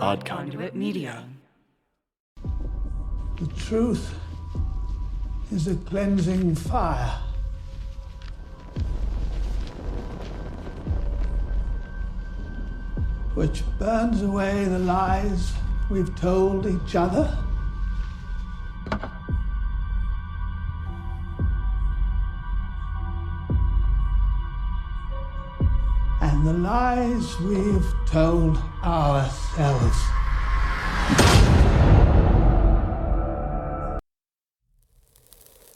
Odd Conduit Media. The truth is a cleansing fire. Which burns away the lies we've told each other. And the lies we've told ourselves.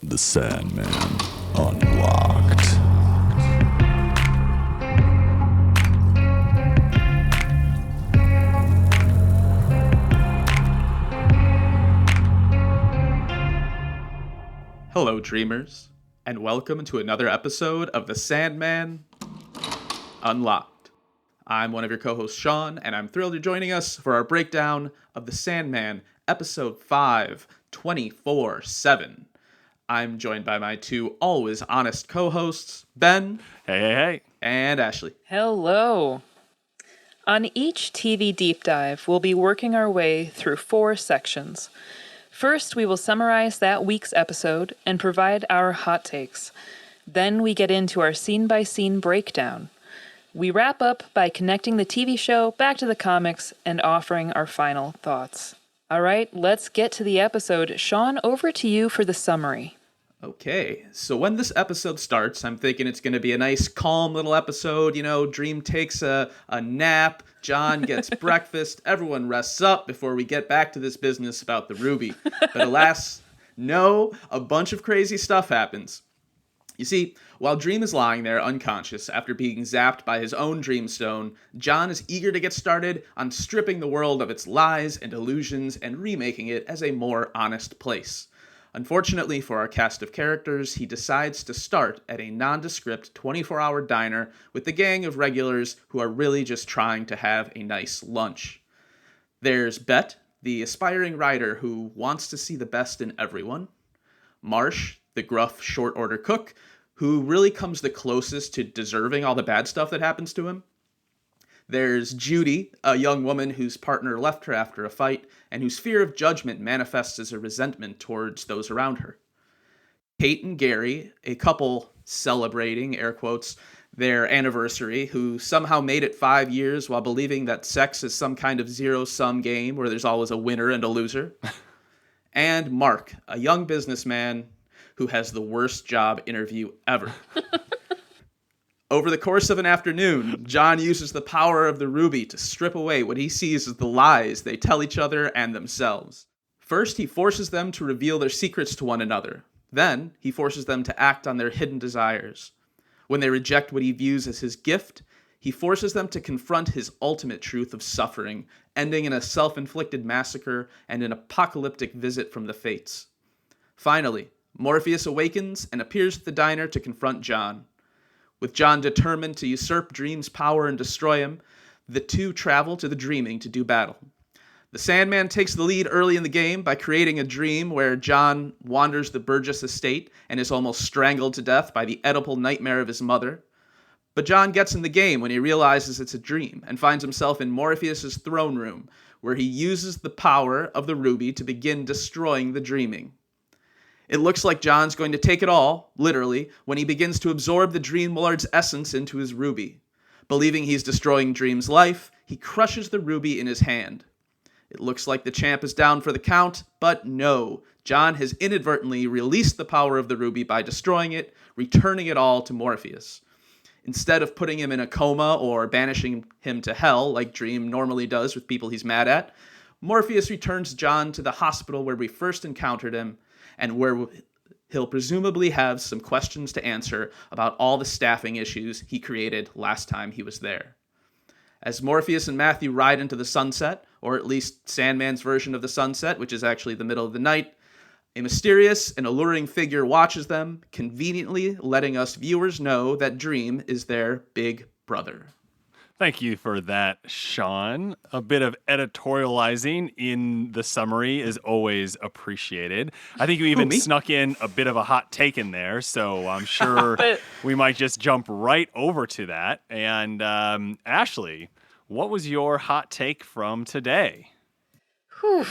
The Sandman Unlocked. Hello, dreamers, and welcome to another episode of The Sandman Unlocked. I'm one of your co-hosts, Sean, and I'm thrilled you're joining us for our breakdown of The Sandman, Episode 5, 24/7. I'm joined by my two always honest co-hosts, Ben. Hey. And Ashley. Hello. On each TV Deep Dive, we'll be working our way through 4 sections. First, we will summarize that week's episode and provide our hot takes. Then we get into our scene-by-scene breakdown. We wrap up by connecting the TV show back to the comics and offering our final thoughts. All right, let's get to the episode. Sean, over to you for the summary. Okay, so when this episode starts, I'm thinking it's going to be a nice, calm little episode. You know, Dream takes a nap, John gets breakfast, everyone rests up before we get back to this business about the ruby. But alas, no, a bunch of crazy stuff happens. You see, while Dream is lying there unconscious after being zapped by his own Dreamstone, John is eager to get started on stripping the world of its lies and illusions and remaking it as a more honest place. Unfortunately for our cast of characters, he decides to start at a nondescript 24-hour diner with the gang of regulars who are really just trying to have a nice lunch. There's Bet, the aspiring writer who wants to see the best in everyone. Marsh, the gruff short-order cook, who really comes the closest to deserving all the bad stuff that happens to him. There's Judy, a young woman whose partner left her after a fight, and whose fear of judgment manifests as a resentment towards those around her. Kate and Gary, a couple celebrating, air quotes, their anniversary, who somehow made it 5 years while believing that sex is some kind of zero-sum game where there's always a winner and a loser. And Mark, a young businessman who has the worst job interview ever. Over the course of an afternoon, John uses the power of the ruby to strip away what he sees as the lies they tell each other and themselves. First, he forces them to reveal their secrets to one another. Then, he forces them to act on their hidden desires. When they reject what he views as his gift, he forces them to confront his ultimate truth of suffering, ending in a self-inflicted massacre and an apocalyptic visit from the fates. Finally, Morpheus awakens and appears at the diner to confront John. With John determined to usurp Dream's power and destroy him, the two travel to the Dreaming to do battle. The Sandman takes the lead early in the game by creating a dream where John wanders the Burgess estate and is almost strangled to death by the Oedipal nightmare of his mother. But John gets in the game when he realizes it's a dream and finds himself in Morpheus's throne room, where he uses the power of the ruby to begin destroying the Dreaming. It looks like John's going to take it all, literally, when he begins to absorb the Dream Lord's essence into his ruby. Believing he's destroying Dream's life, he crushes the ruby in his hand. It looks like the champ is down for the count, but no. John has inadvertently released the power of the ruby by destroying it, returning it all to Morpheus. Instead of putting him in a coma or banishing him to hell, like Dream normally does with people he's mad at, Morpheus returns John to the hospital where we first encountered him, and where he'll presumably have some questions to answer about all the staffing issues he created last time he was there. As Morpheus and Matthew ride into the sunset, or at least Sandman's version of the sunset, which is actually the middle of the night, a mysterious and alluring figure watches them, conveniently letting us viewers know that Dream is their big brother. Thank you for that, Sean. A bit of editorializing in the summary is always appreciated. I think you even snuck in a bit of a hot take in there, so I'm sure we might just jump right over to that. And Ashley, what was your hot take from today? Whew.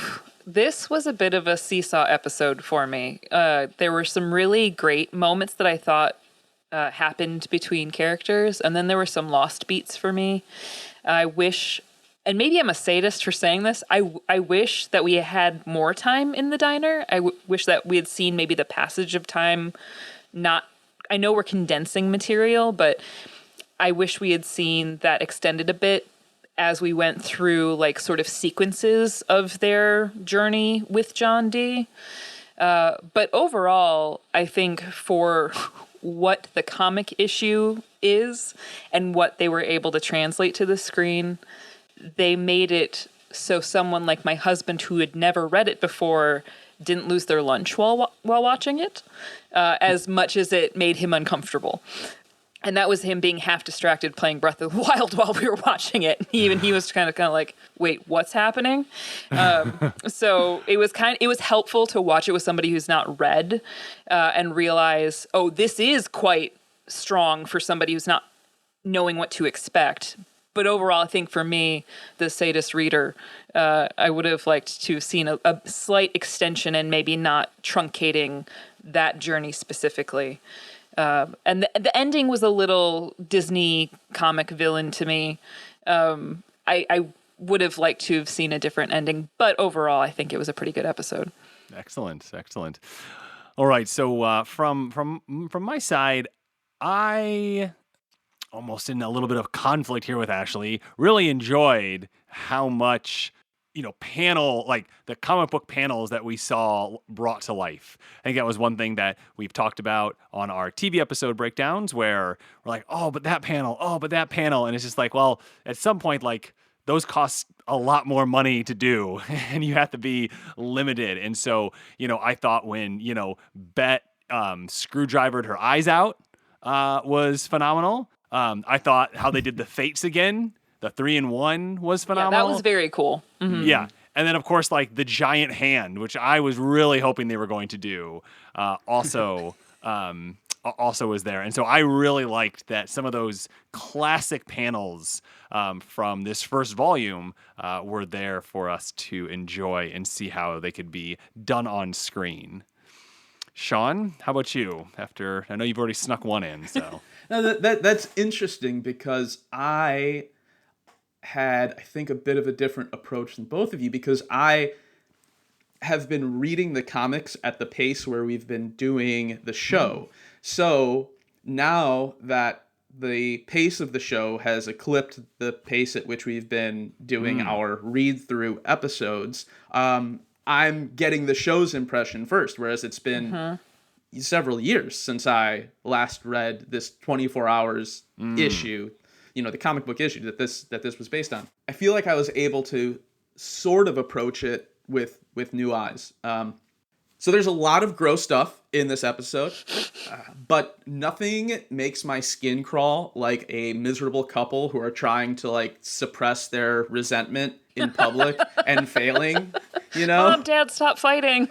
This was a bit of a seesaw episode for me. There were some really great moments that I thought happened between characters, and then there were some lost beats for me. I wish, and maybe I'm a sadist for saying this, I wish that we had more time in the diner. I wish that we had seen maybe the passage of time. I know we're condensing material, but I wish we had seen that extended a bit as we went through like sort of sequences of their journey with John Dee. But overall, I think for what the comic issue is and what they were able to translate to the screen, they made it so someone like my husband who had never read it before didn't lose their lunch while watching it, as much as it made him uncomfortable. And that was him being half distracted playing Breath of the Wild while we were watching it. Even he was kind of like, wait, what's happening? So it was helpful to watch it with somebody who's not read and realize, oh, this is quite strong for somebody who's not knowing what to expect. But overall, I think for me, the sadist reader, I would have liked to have seen a slight extension and maybe not truncating that journey specifically. And the ending was a little Disney comic villain to me. I would have liked to have seen a different ending, but overall, I think it was a pretty good episode. Excellent. All right, so from my side, I almost in a little bit of conflict here with Ashley. Really enjoyed how much panel, like the comic book panels that we saw brought to life. I think that was one thing that we've talked about on our TV episode breakdowns where we're like, oh, but that panel. And it's just like, well, at some point, like those cost a lot more money to do and you have to be limited. And so, I thought when, Bet screwdrivered her eyes out was phenomenal. I thought how they did the fates again, the 3-in-1 was phenomenal. Yeah, that was very cool. Mm-hmm. Yeah. And then, of course, like the giant hand, which I was really hoping they were going to do, also was there. And so I really liked that some of those classic panels from this first volume were there for us to enjoy and see how they could be done on screen. Sean, how about you? I know you've already snuck one in, so. No, that's interesting because I had, I think, a bit of a different approach than both of you because I have been reading the comics at the pace where we've been doing the show. So now that the pace of the show has eclipsed the pace at which we've been doing our read-through episodes, I'm getting the show's impression first, whereas it's been several years since I last read this 24 hours issue, the comic book issue that this was based on. I feel like I was able to sort of approach it with new eyes. So there's a lot of gross stuff in this episode, but nothing makes my skin crawl like a miserable couple who are trying to like suppress their resentment in public and failing, Mom, Dad, stop fighting.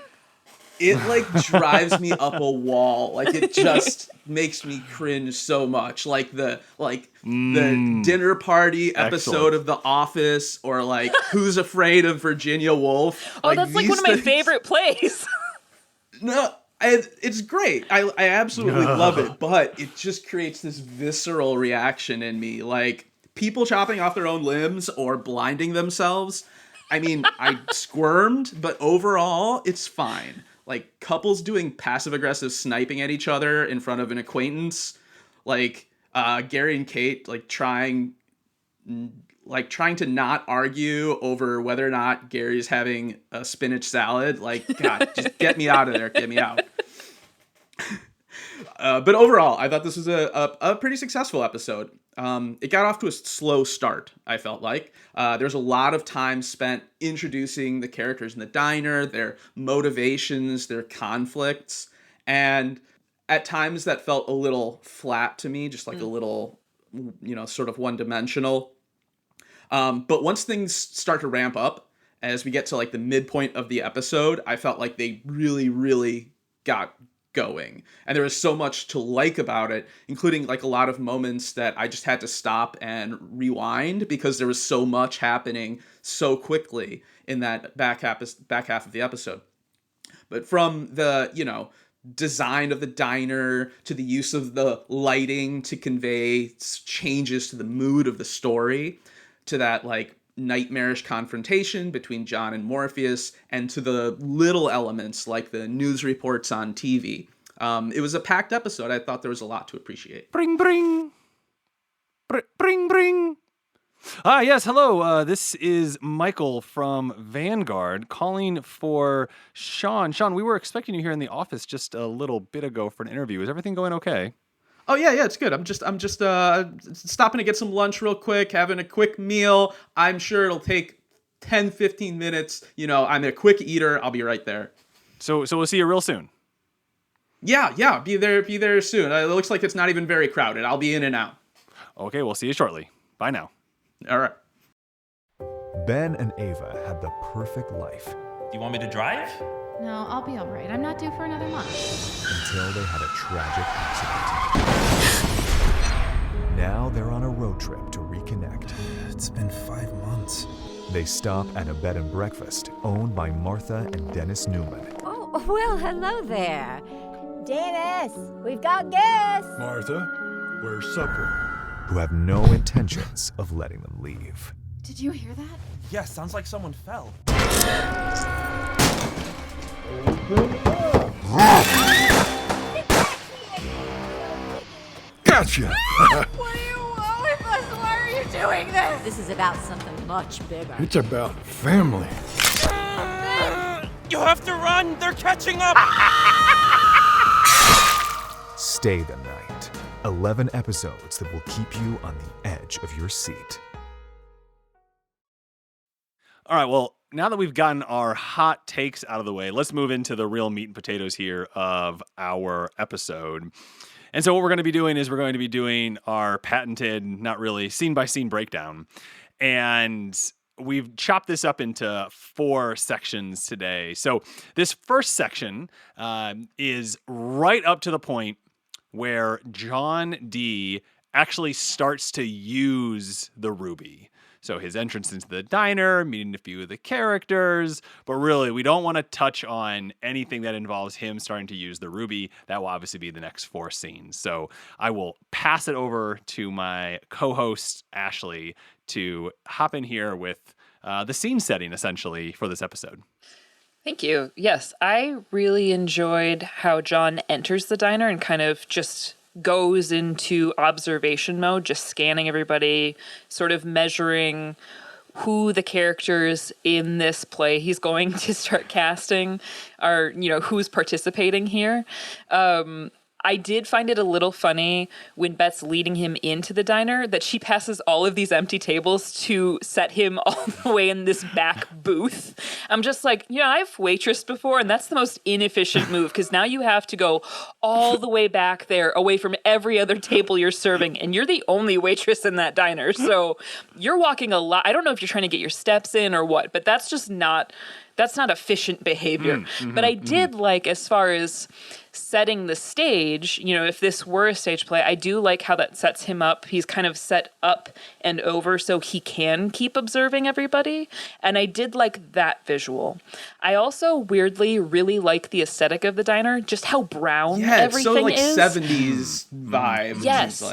It like drives me up a wall. Like it just makes me cringe so much. Like the dinner party episode of The Office, or like Who's Afraid of Virginia Woolf. Oh, that's like one of my favorite plays. No, it's great. I absolutely love it, but it just creates this visceral reaction in me. Like people chopping off their own limbs or blinding themselves. I mean, I squirmed, but overall, it's fine. Like couples doing passive-aggressive sniping at each other in front of an acquaintance, like Gary and Kate, like trying to not argue over whether or not Gary's having a spinach salad. Like, God, just get me out of there. Get me out. But overall, I thought this was a pretty successful episode. It got off to a slow start, I felt like. There's a lot of time spent introducing the characters in the diner, their motivations, their conflicts, and at times that felt a little flat to me, just like a little, sort of one-dimensional. But once things start to ramp up, as we get to like the midpoint of the episode, I felt like they really, really got going. And there was so much to like about it, including like a lot of moments that I just had to stop and rewind because there was so much happening so quickly in that back half of the episode. But from the, design of the diner to the use of the lighting to convey changes to the mood of the story, to that like nightmarish confrontation between John and Morpheus, and to the little elements like the news reports on TV. It was a packed episode. I thought there was a lot to appreciate. Bring, bring. Bring, bring. Yes, hello. This is Michael from Vanguard calling for Sean. Sean, we were expecting you here in the office just a little bit ago for an interview. Is everything going okay? Oh yeah, it's good. I'm just stopping to get some lunch real quick, having a quick meal. I'm sure it'll take 10, 15 minutes. I'm a quick eater. I'll be right there. So we'll see you real soon. Yeah, be there soon. It looks like it's not even very crowded. I'll be in and out. Okay, we'll see you shortly. Bye now. All right. Ben and Ava had the perfect life. Do you want me to drive? No, I'll be all right. I'm not due for another month. Until they had a tragic accident. Now they're on a road trip to reconnect. It's been 5 months. They stop at a bed and breakfast owned by Martha and Dennis Newman. Oh, well, hello there. Dennis, we've got guests. Martha, where's supper? Who have no intentions of letting them leave. Did you hear that? Yeah, sounds like someone fell. Gotcha! What do you want with us? Why are you doing this? This is about something much bigger. It's about family. You have to run! They're catching up! Stay the night. 11 episodes that will keep you on the edge of your seat. All right, well, now that we've gotten our hot takes out of the way, let's move into the real meat and potatoes here of our episode. And so what we're going to be doing is we're going to be doing our patented, not really, scene-by-scene breakdown. And we've chopped this up into 4 sections today. So this first section is right up to the point where John D. actually starts to use the ruby. So his entrance into the diner, meeting a few of the characters, but really we don't want to touch on anything that involves him starting to use the ruby. That will obviously be the next 4 scenes. So I will pass it over to my co-host, Ashley, to hop in here with the scene setting, essentially, for this episode. Thank you. Yes, I really enjoyed how John enters the diner and kind of just goes into observation mode, just scanning everybody, sort of measuring who the characters in this play he's going to start casting are, who's participating here. I did find it a little funny when Bet's leading him into the diner that she passes all of these empty tables to set him all the way in this back booth. I'm just like, I've waitressed before, and that's the most inefficient move because now you have to go all the way back there away from every other table you're serving, and you're the only waitress in that diner. So you're walking a lot. I don't know if you're trying to get your steps in or what, but that's just not efficient behavior. But I did like, as far as setting the stage, if this were a stage play, I do like how that sets him up. He's kind of set up and over so he can keep observing everybody. And I did like that visual. I also weirdly really like the aesthetic of the diner, just how brown everything is. Yeah, it's so 70s vibe. Yes.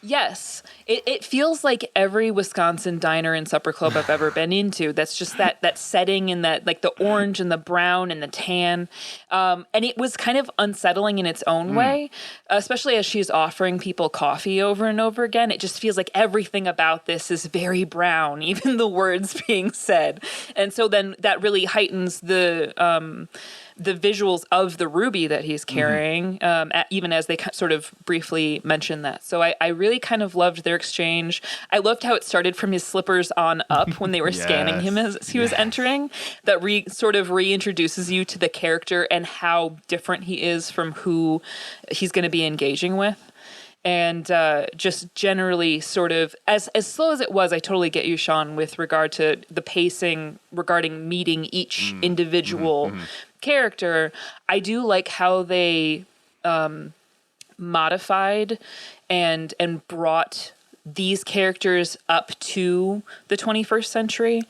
Yes. It feels like every Wisconsin diner and supper club I've ever been into. That's just that setting and that, like, the orange and the brown and the tan. And it was kind of unsettling in its own way, especially as she's offering people coffee over and over again. It just feels like everything about this is very brown, even the words being said. And so then that really heightens the visuals of the ruby that he's carrying, even as they sort of briefly mention that. So I really kind of loved their exchange. I loved how it started from his slippers on up when they were scanning him as he was entering. That sort of reintroduces you to the character and how different he is from who he's going to be engaging with. And just generally sort of, as slow as it was, I totally get you, Sean, with regard to the pacing regarding meeting each individual character. I do like how they modified and brought these characters up to the 21st century,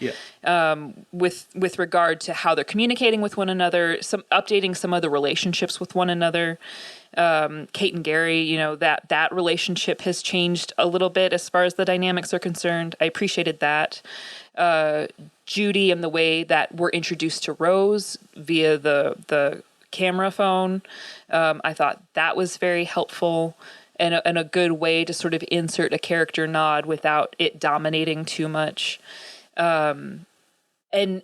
with regard to how they're communicating with one another, updating some of the relationships with one another. Kate and Gary, you know, that relationship has changed a little bit as far as the dynamics are concerned. I appreciated that. Judy and the way that we're introduced to Rose via the camera phone. I thought that was very helpful and a good way to sort of insert a character nod without it dominating too much. And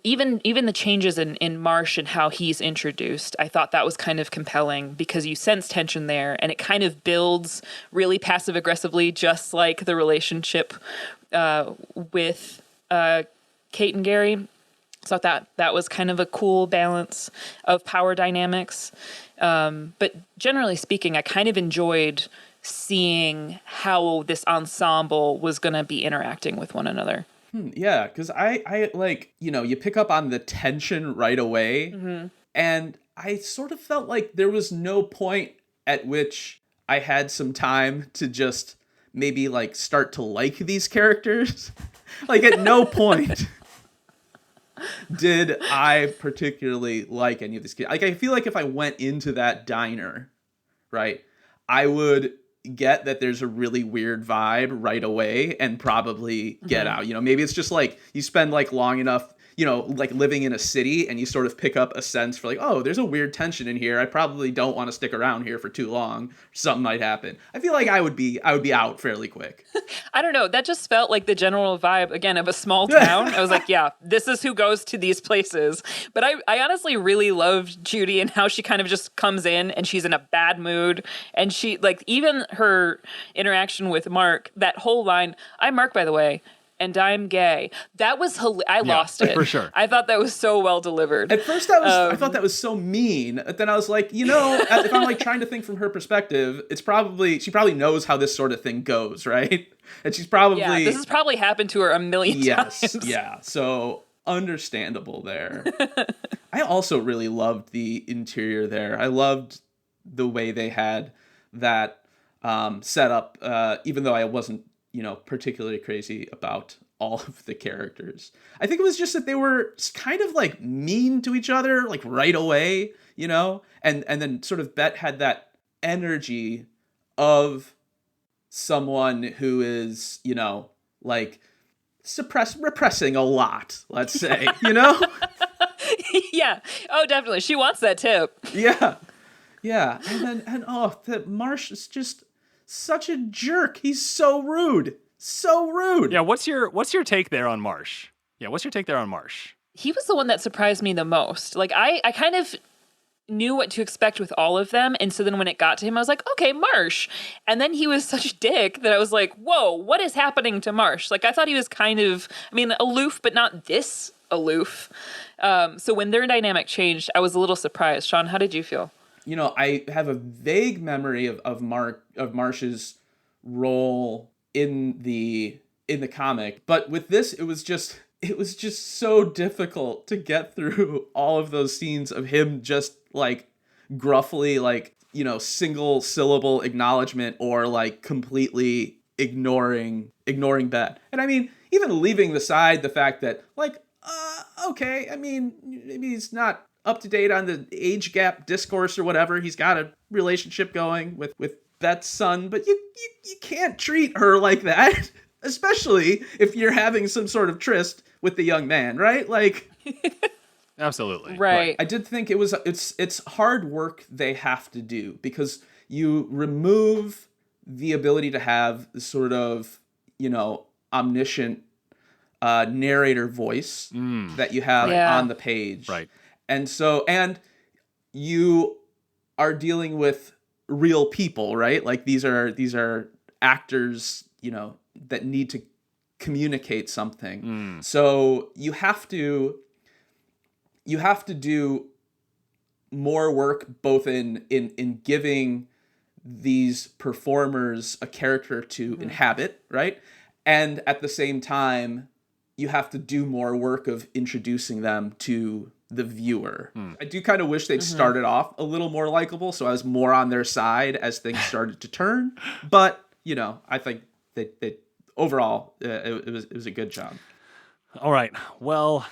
even the changes in Marsh and how he's introduced, I thought that was kind of compelling because you sense tension there and it kind of builds really passive aggressively, just like the relationship with Kate and Gary. So I thought that was kind of a cool balance of power dynamics. But generally speaking, I kind of enjoyed seeing how this ensemble was going to be interacting with one another. Yeah, because I like, you know, you pick up on the tension right away. Mm-hmm. And I sort of felt like there was no point at which I had some time to just maybe like start to like these characters. Like at no point did I particularly like any of these kids. Like I feel like if I went into that diner, right, I would get that there's a really weird vibe right away and probably get out. You know, maybe it's just like you spend like long enough, you know, like living in a city and you sort of pick up a sense for like, oh, there's a weird tension in here. I probably don't want to stick around here for too long. Something might happen. I feel like I would be out fairly quick. I don't know. That just felt like the general vibe, again, of a small town. I was like, yeah, this is who goes to these places. But I honestly really loved Judy and how she kind of just comes in and she's in a bad mood. And she, like, even her interaction with Mark, that whole line, "I'm Mark, by the way, and I'm gay." That was I lost it. For sure. I thought that was so well delivered. At first I thought that was so mean. But then I was like, you know, if I'm like trying to think from her perspective, she probably knows how this sort of thing goes, right? And she's probably... Yeah, this has probably happened to her a million times. Yeah. So understandable there. I also really loved the interior there. I loved the way they had that set up, even though I wasn't, you know, particularly crazy about all of the characters. I think it was just that they were kind of like mean to each other, like right away, you know, and then sort of Bet had that energy of someone who is, you know, like repressing a lot, let's say, you know? Yeah. Oh, definitely. She wants that tip. Yeah. Yeah. And the Marsh is just such a jerk. He's so rude. So rude. Yeah, what's your take there on Marsh? Yeah, what's your take there on Marsh? He was the one that surprised me the most. Like, I kind of knew what to expect with all of them, and so then when it got to him, I was like, okay, Marsh. And then he was such a dick that I was like, whoa, what is happening to Marsh? Like, I thought he was kind of, I mean, aloof, but not this aloof. So when their dynamic changed, I was a little surprised. Sean, how did you feel? You know, I have a vague memory of Marsh's role in the comic, but with this, it was just so difficult to get through all of those scenes of him just like gruffly, like, you know, single syllable acknowledgement or like completely ignoring Bet. And I mean, even leaving aside the fact that like, okay, I mean, maybe he's not up to date on the age gap discourse or whatever. He's got a relationship going with Bet's son, but you can't treat her like that, especially if you're having some sort of tryst with the young man, right? Like, absolutely. Right. I did think it's hard work they have to do because you remove the ability to have this sort of, you know, omniscient narrator voice that you have on the page. Right. And you are dealing with real people, right? Like these are actors, you know, that need to communicate something. So you have to do more work both in giving these performers a character to inhabit, right? And at the same time, you have to do more work of introducing them to the viewer. I do kind of wish they'd started off a little more likable, so I was more on their side as things started to turn. But, you know, I think that overall, it was a good job. All right. Well,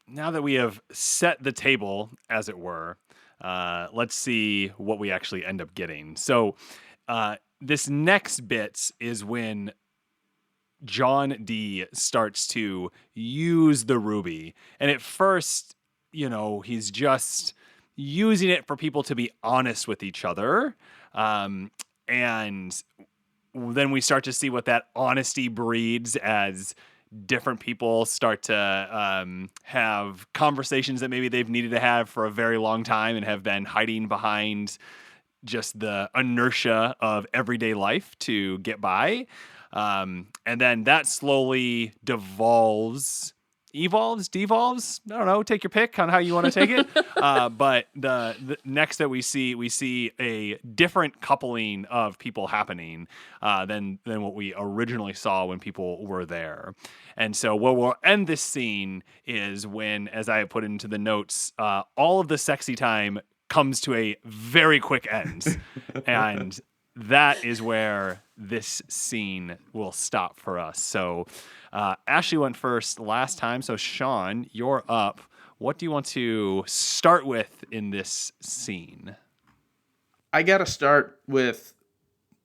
now that we have set the table, as it were, let's see what we actually end up getting. So this next bit is when John D starts to use the ruby. And at first, you know, he's just using it for people to be honest with each other. And then we start to see what that honesty breeds as different people start to have conversations that maybe they've needed to have for a very long time and have been hiding behind just the inertia of everyday life to get by. And then that slowly devolves, devolves. I don't know. Take your pick on how you want to take it. But the next that we see a different coupling of people happening than what we originally saw when people were there. And so where we'll end this scene is when, as I put into the notes, all of the sexy time comes to a very quick end. And that is where this scene will stop for us. So Ashley went first last time. So Sean, you're up. What do you want to start with in this scene? I got to start with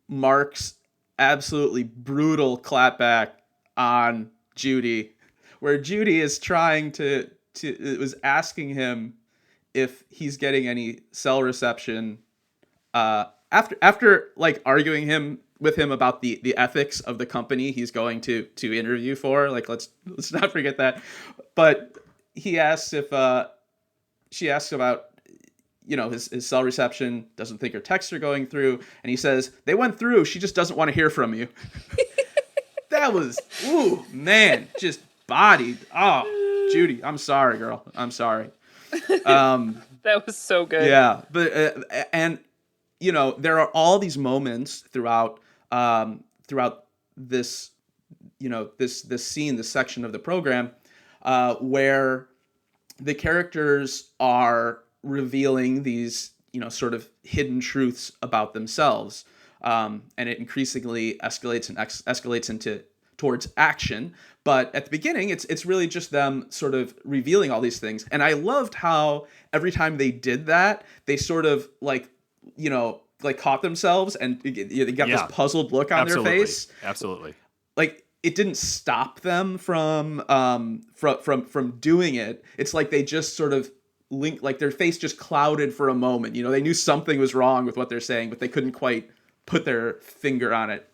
Mark's absolutely brutal clapback on Judy, where Judy is trying to it was asking him if he's getting any cell reception after like arguing with him about the ethics of the company he's going to interview for. Like, let's not forget that. But he asks she asks about, you know, his cell reception, doesn't think her texts are going through, and he says, they went through, she just doesn't want to hear from you. That was, ooh, man, just bodied. Oh, Judy, I'm sorry, girl. I'm sorry. That was so good. Yeah, but and you know, there are all these moments throughout this, you know, this scene, this section of the program, where the characters are revealing these, you know, sort of hidden truths about themselves, and it increasingly escalates towards action. But at the beginning, it's really just them sort of revealing all these things. And I loved how every time they did that, they sort of like, you know, like caught themselves and they got this puzzled look on their face. Absolutely. Like it didn't stop them from doing it. It's like they just sort of like their face just clouded for a moment. You know, they knew something was wrong with what they're saying, but they couldn't quite put their finger on it.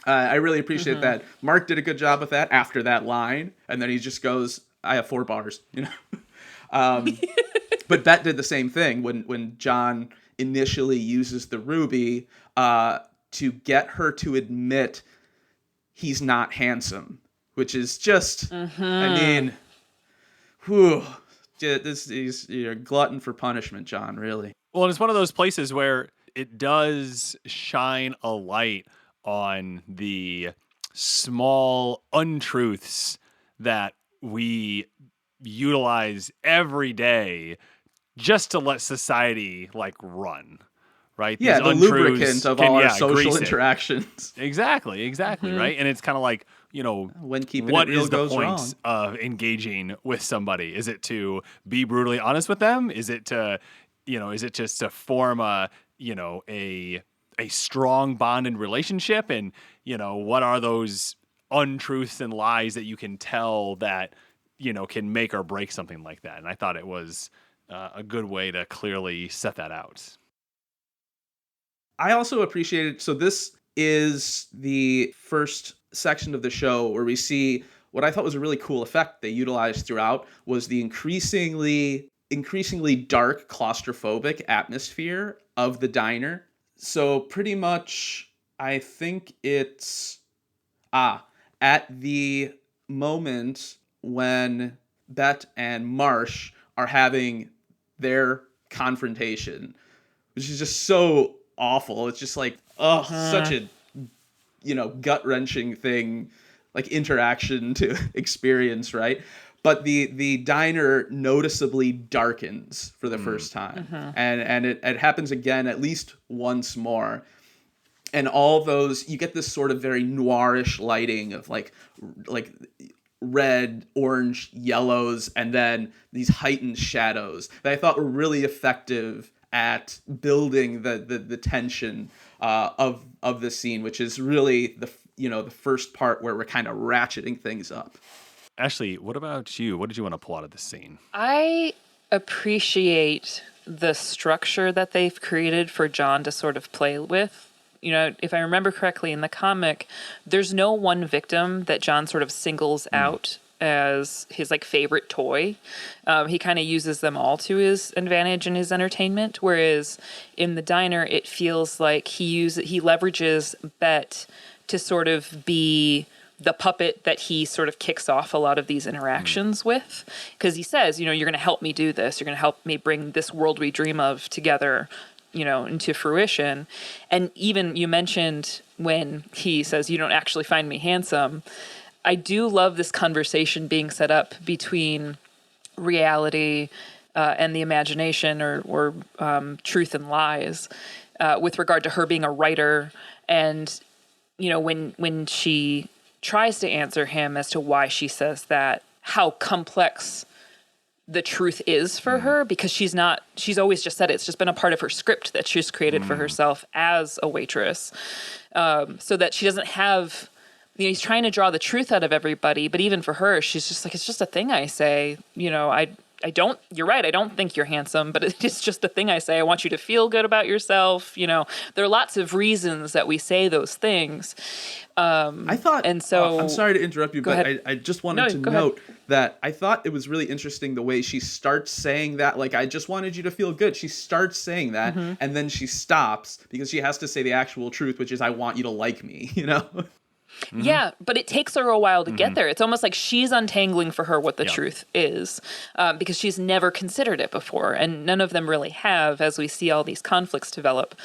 I really appreciate that. Mark did a good job with that after that line. And then he just goes, I have 4 bars, you know? But Bette did the same thing when John initially uses the ruby to get her to admit he's not handsome, which is just, I mean, whew, you're a glutton for punishment, John, really. Well, and it's one of those places where it does shine a light on the small untruths that we utilize every day just to let society like run, right? Yeah, These the lubricant of all our social interactions. Exactly, right? And it's kind of like, you know, when keeping what it real is the goes point wrong. of engaging with somebody? Is it to be brutally honest with them? Is it to, you know, is it just to form a, you know, a strong bond in relationship? And, you know, what are those untruths and lies that you can tell that, you know, can make or break something like that? And I thought it was a good way to clearly set that out. I also appreciated, so this is the first section of the show where we see what I thought was a really cool effect they utilized throughout was the increasingly dark claustrophobic atmosphere of the diner. So pretty much, I think it's at the moment when Bette and Marsh are having their confrontation, which is just so awful. It's just like, such a, you know, gut-wrenching thing, like interaction to experience, right? but the diner noticeably darkens for the first time, and it happens again at least once more. And all those, you get this sort of very noirish lighting of like red, orange, yellows, and then these heightened shadows that I thought were really effective at building the tension of the scene, which is really the first part where we're kind of ratcheting things up. Ashley, what about you? What did you want to pull out of this scene? I appreciate the structure that they've created for John to sort of play with. You know, if I remember correctly in the comic, there's no one victim that John sort of singles out as his like favorite toy. He kind of uses them all to his advantage and his entertainment. Whereas in the diner, it feels like he leverages Bet to sort of be the puppet that he sort of kicks off a lot of these interactions with. Because he says, you're going to help me do this. You're going to help me bring this world we dream of together, into fruition. And even you mentioned when he says, you don't actually find me handsome. I do love this conversation being set up between reality and the imagination or truth and lies with regard to her being a writer. And, when she tries to answer him as to why she says that, how complex the truth is for her, because she's always just said it's just been a part of her script that she's created for herself as a waitress. So that she doesn't have, he's trying to draw the truth out of everybody, but even for her, she's just like, it's just a thing I say, you're right. I don't think you're handsome, but it's just a thing I say. I want you to feel good about yourself. There are lots of reasons that we say those things. I thought, and so I'm sorry to interrupt you, but I just wanted to note that I thought it was really interesting the way she starts saying that, like, I just wanted you to feel good. She starts saying that, and then she stops because she has to say the actual truth, which is, I want you to like me, Yeah, but it takes her a while to get there. It's almost like she's untangling for her what the truth is, because she's never considered it before, and none of them really have, as we see all these conflicts develop.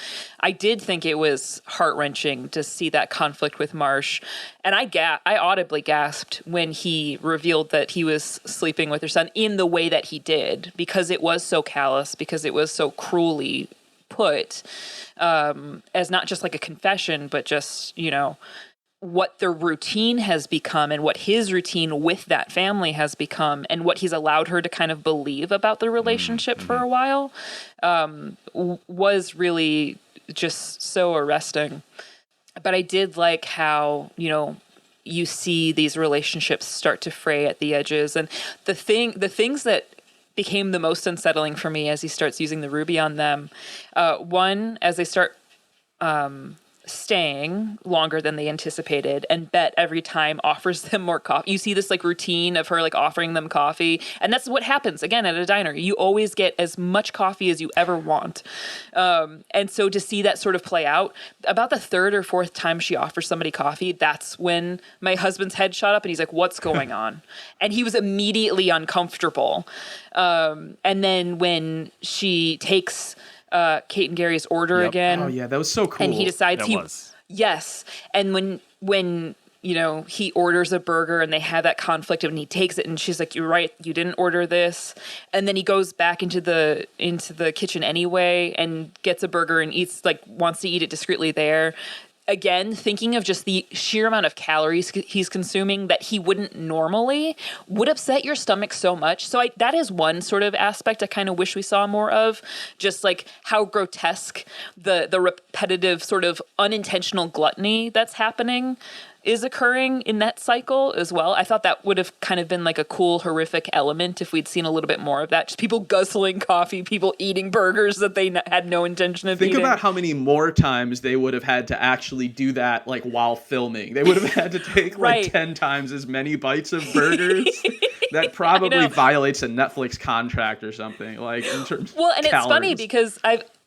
I did think it was heart-wrenching to see that conflict with Marsh, and I audibly gasped when he revealed that he was sleeping with her son in the way that he did, because it was so callous, because it was so cruelly put, as not just like a confession, but just, what their routine has become and what his routine with that family has become and what he's allowed her to kind of believe about the relationship for a while, was really just so arresting. But I did like how, you see these relationships start to fray at the edges. And the things that became the most unsettling for me as he starts using the ruby on them, one, as they start staying longer than they anticipated, and Bet every time offers them more coffee. You see this like routine of her like offering them coffee, and that's what happens again at a diner. You always get as much coffee as you ever want, and so to see that sort of play out, about the third or fourth time she offers somebody coffee, that's when my husband's head shot up and he's like, what's going on? And he was immediately uncomfortable. And then when she takes Kate and Gary's order again. Oh yeah, that was so cool. And he decides yes. And when he orders a burger and they have that conflict and he takes it and she's like, you're right, you didn't order this. And then he goes back into the kitchen anyway and gets a burger and wants to eat it discreetly there. Again, thinking of just the sheer amount of calories he's consuming that he wouldn't normally would upset your stomach so much. So that is one sort of aspect I kind of wish we saw more of, just like how grotesque the repetitive sort of unintentional gluttony that's happening is occurring in that cycle as well. I thought that would have kind of been like a cool, horrific element if we'd seen a little bit more of that. Just people guzzling coffee, people eating burgers that they had no intention of eating. Think about how many more times they would have had to actually do that, like while filming. They would have had to take like 10 times as many bites of burgers. That probably violates a Netflix contract or something. Like in terms. Well, and of it's funny calories. because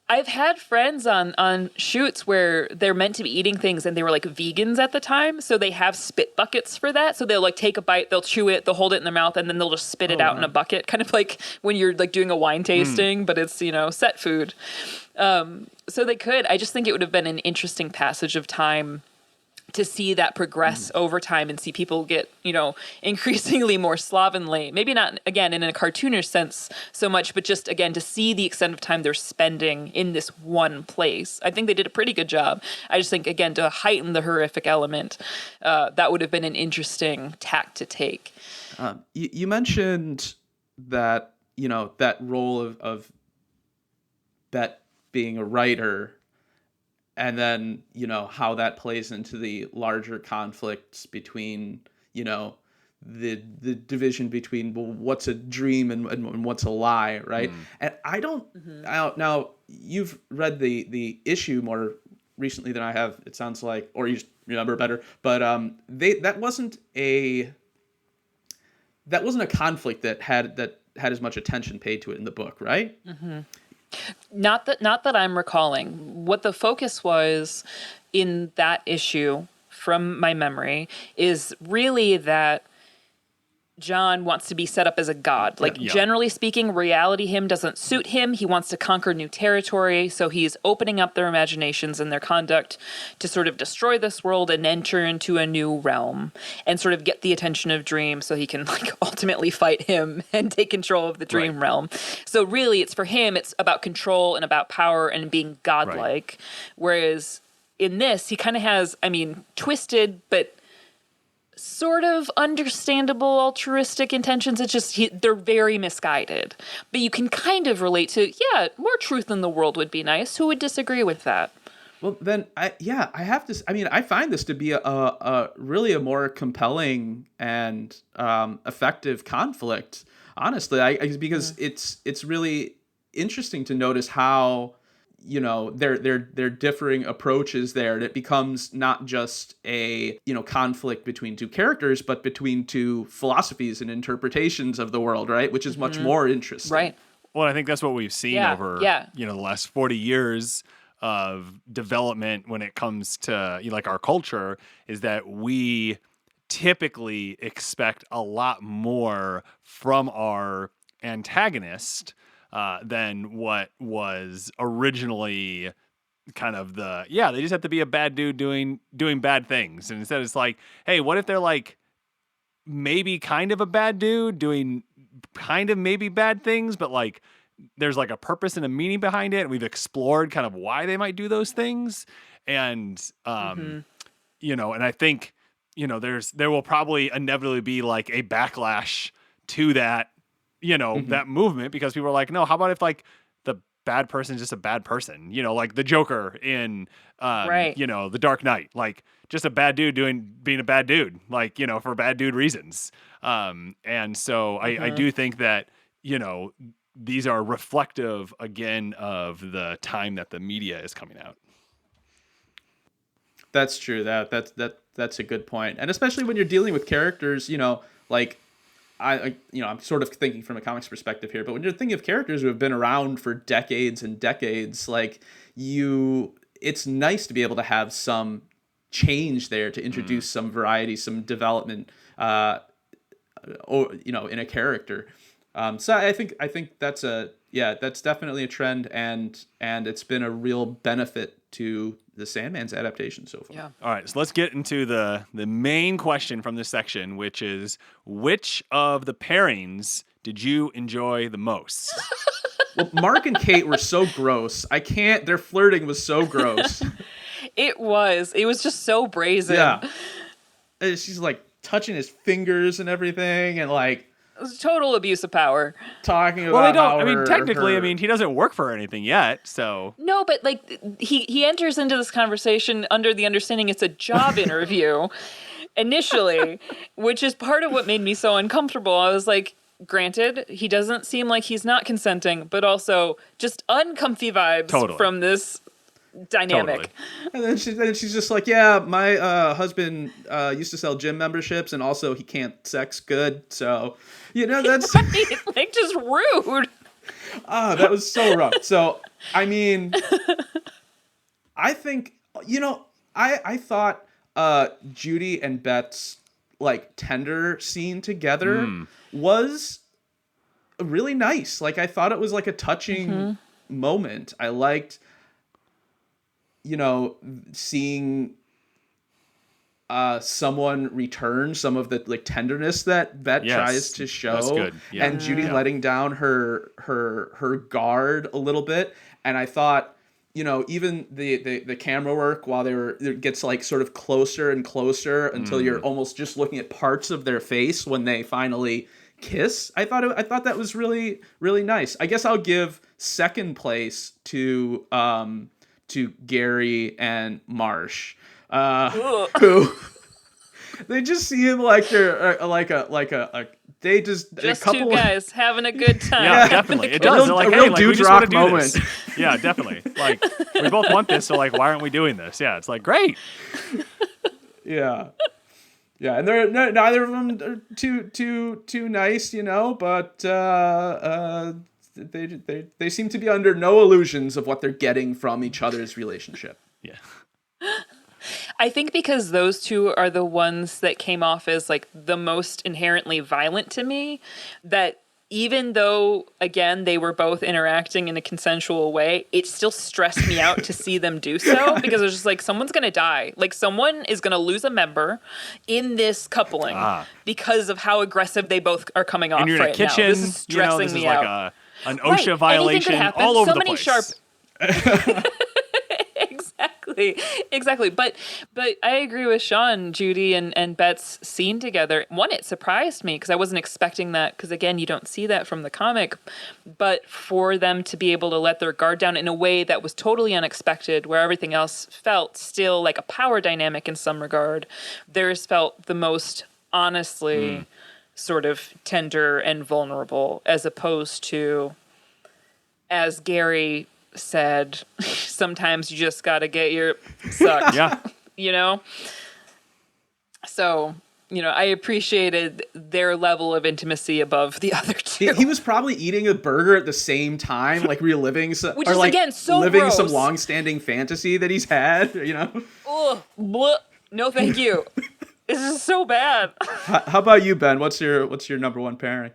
I've had friends on shoots where they're meant to be eating things and they were like vegans at the time. So they have spit buckets for that. So they'll like take a bite, they'll chew it, they'll hold it in their mouth, and then they'll just spit it out in a bucket. Kind of like when you're like doing a wine tasting, but it's, set food. So they could. I just think it would have been an interesting passage of time to see that progress over time and see people get, increasingly more slovenly. Maybe not, again, in a cartoonish sense so much, but just, again, to see the extent of time they're spending in this one place. I think they did a pretty good job. I just think, again, to heighten the horrific element, that would have been an interesting tack to take. You mentioned that, that role of Bet being a writer, and then, how that plays into the larger conflicts between, the division between what's a dream and what's a lie, right? And I don't, now you've read the issue more recently than I have, it sounds like, or you just remember better, but that wasn't a conflict that had as much attention paid to it in the book, right? Not that I'm recalling. What the focus was in that issue, from my memory, is really that John wants to be set up as a god. Generally speaking, reality him doesn't suit him. He wants to conquer new territory, so he's opening up their imaginations and their conduct to sort of destroy this world and enter into a new realm and sort of get the attention of Dream so he can ultimately fight him and take control of the Dream realm. So really, it's for him, it's about control and about power and being godlike. Whereas in this, he kind of has, twisted, but sort of understandable altruistic intentions. It's just they're very misguided. But you can kind of relate to, more truth in the world would be nice. Who would disagree with that? Well, then, I have to. I find this to be a really more compelling and effective conflict. Honestly, because it's really interesting to notice how their differing approaches there, and it becomes not just a conflict between two characters, but between two philosophies and interpretations of the world, right? Which is much more interesting, right? Well, I think that's what we've seen over the last 40 years of development when it comes to our culture, is that we typically expect a lot more from our antagonist than what was originally kind of they just have to be a bad dude doing bad things. And instead it's like, hey, what if they're maybe kind of a bad dude doing kind of maybe bad things, but there's a purpose and a meaning behind it. And we've explored kind of why they might do those things. And, and I think, there will probably inevitably be a backlash to that, that movement, because people are like, no, how about if the bad person is just a bad person, like the Joker in, the Dark Knight, just a bad dude being a bad dude, for bad dude reasons. And so I do think that, these are reflective again of the time that the media is coming out. That's true. That's a good point. And especially when you're dealing with characters, I'm sort of thinking from a comics perspective here, but when you're thinking of characters who have been around for decades and decades, it's nice to be able to have some change there to introduce some variety, some development, in a character. So I think that's that's definitely a trend, and it's been a real benefit to the Sandman's adaptation so far. Yeah. All right, so let's get into the main question from this section, which is, which of the pairings did you enjoy the most? Well, Mark and Kate were so gross. Their flirting was so gross. It was just so brazen. Yeah. And she's touching his fingers and everything, and it was total abuse of power. Talking about technically, he doesn't work for anything yet, so. No, but he enters into this conversation under the understanding it's a job interview initially, which is part of what made me so uncomfortable. I was like, granted, he doesn't seem like he's not consenting, but also just uncomfy vibes from this dynamic. Totally. And then she's just like, yeah, my husband used to sell gym memberships, and also he can't sex good, so that's just rude. That was so rough. So I think I thought Judy and Bet's tender scene together was really nice. I thought it was a touching moment. I liked seeing someone return some of the like tenderness that Bet tries to show. That's good. Yeah. And Judy letting down her guard a little bit. And I thought, even the camera work while it gets like sort of closer and closer until you're almost just looking at parts of their face when they finally kiss. I thought that was really, really nice. I guess I'll give second place to Gary and Marsh. Who they just seem like they're they just a couple two guys having a good time. Yeah, definitely. It does. They're like, real hey, we just want to do moment. this. Yeah, definitely. Like, we both want this, so like, why aren't we doing this? Yeah, it's like, great. Yeah, and they're neither of them are too nice, but they seem to be under no illusions of what they're getting from each other's relationship. Yeah. I think because those two are the ones that came off as like the most inherently violent to me, that even though, again, they were both interacting in a consensual way, it still stressed me out to see them do so, because it was just like, someone's going to die. Like, someone is going to lose a member in this coupling because of how aggressive they both are coming off and you're in right a kitchen, now. This is stressing this is me like out. An OSHA violation all over the place. Exactly. But I agree with Sean, Judy, and Bet's scene together. One, it surprised me because I wasn't expecting that, because again, you don't see that from the comic. But for them to be able to let their guard down in a way that was totally unexpected, where everything else felt still like a power dynamic in some regard, theirs felt the most honestly sort of tender and vulnerable, as opposed to, as Gary said, sometimes you just gotta get your sucked. Yeah. So, I appreciated their level of intimacy above the other two. He was probably eating a burger at the same time, like reliving some, Which or is, like again, so living gross. some long-standing fantasy that he's had. Ugh, bleh. No, thank you. This is so bad. How about you, Ben? What's your number one pairing?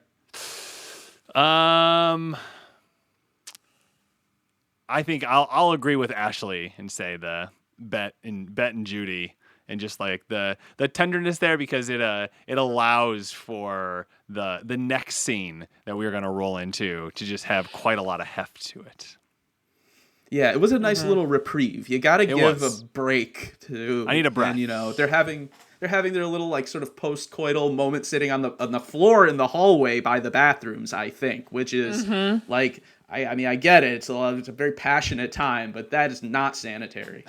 I think I'll agree with Ashley and say the Bet and Judy, and just like the tenderness there, because it allows for the next scene that we're gonna roll into to just have quite a lot of heft to it. Yeah, it was a nice little reprieve. You got to give was. a break to. I need a breath. And they're having their little like sort of post-coital moment sitting on the floor in the hallway by the bathrooms, I think, which is like. I mean, I get it. It's a very passionate time, but that is not sanitary.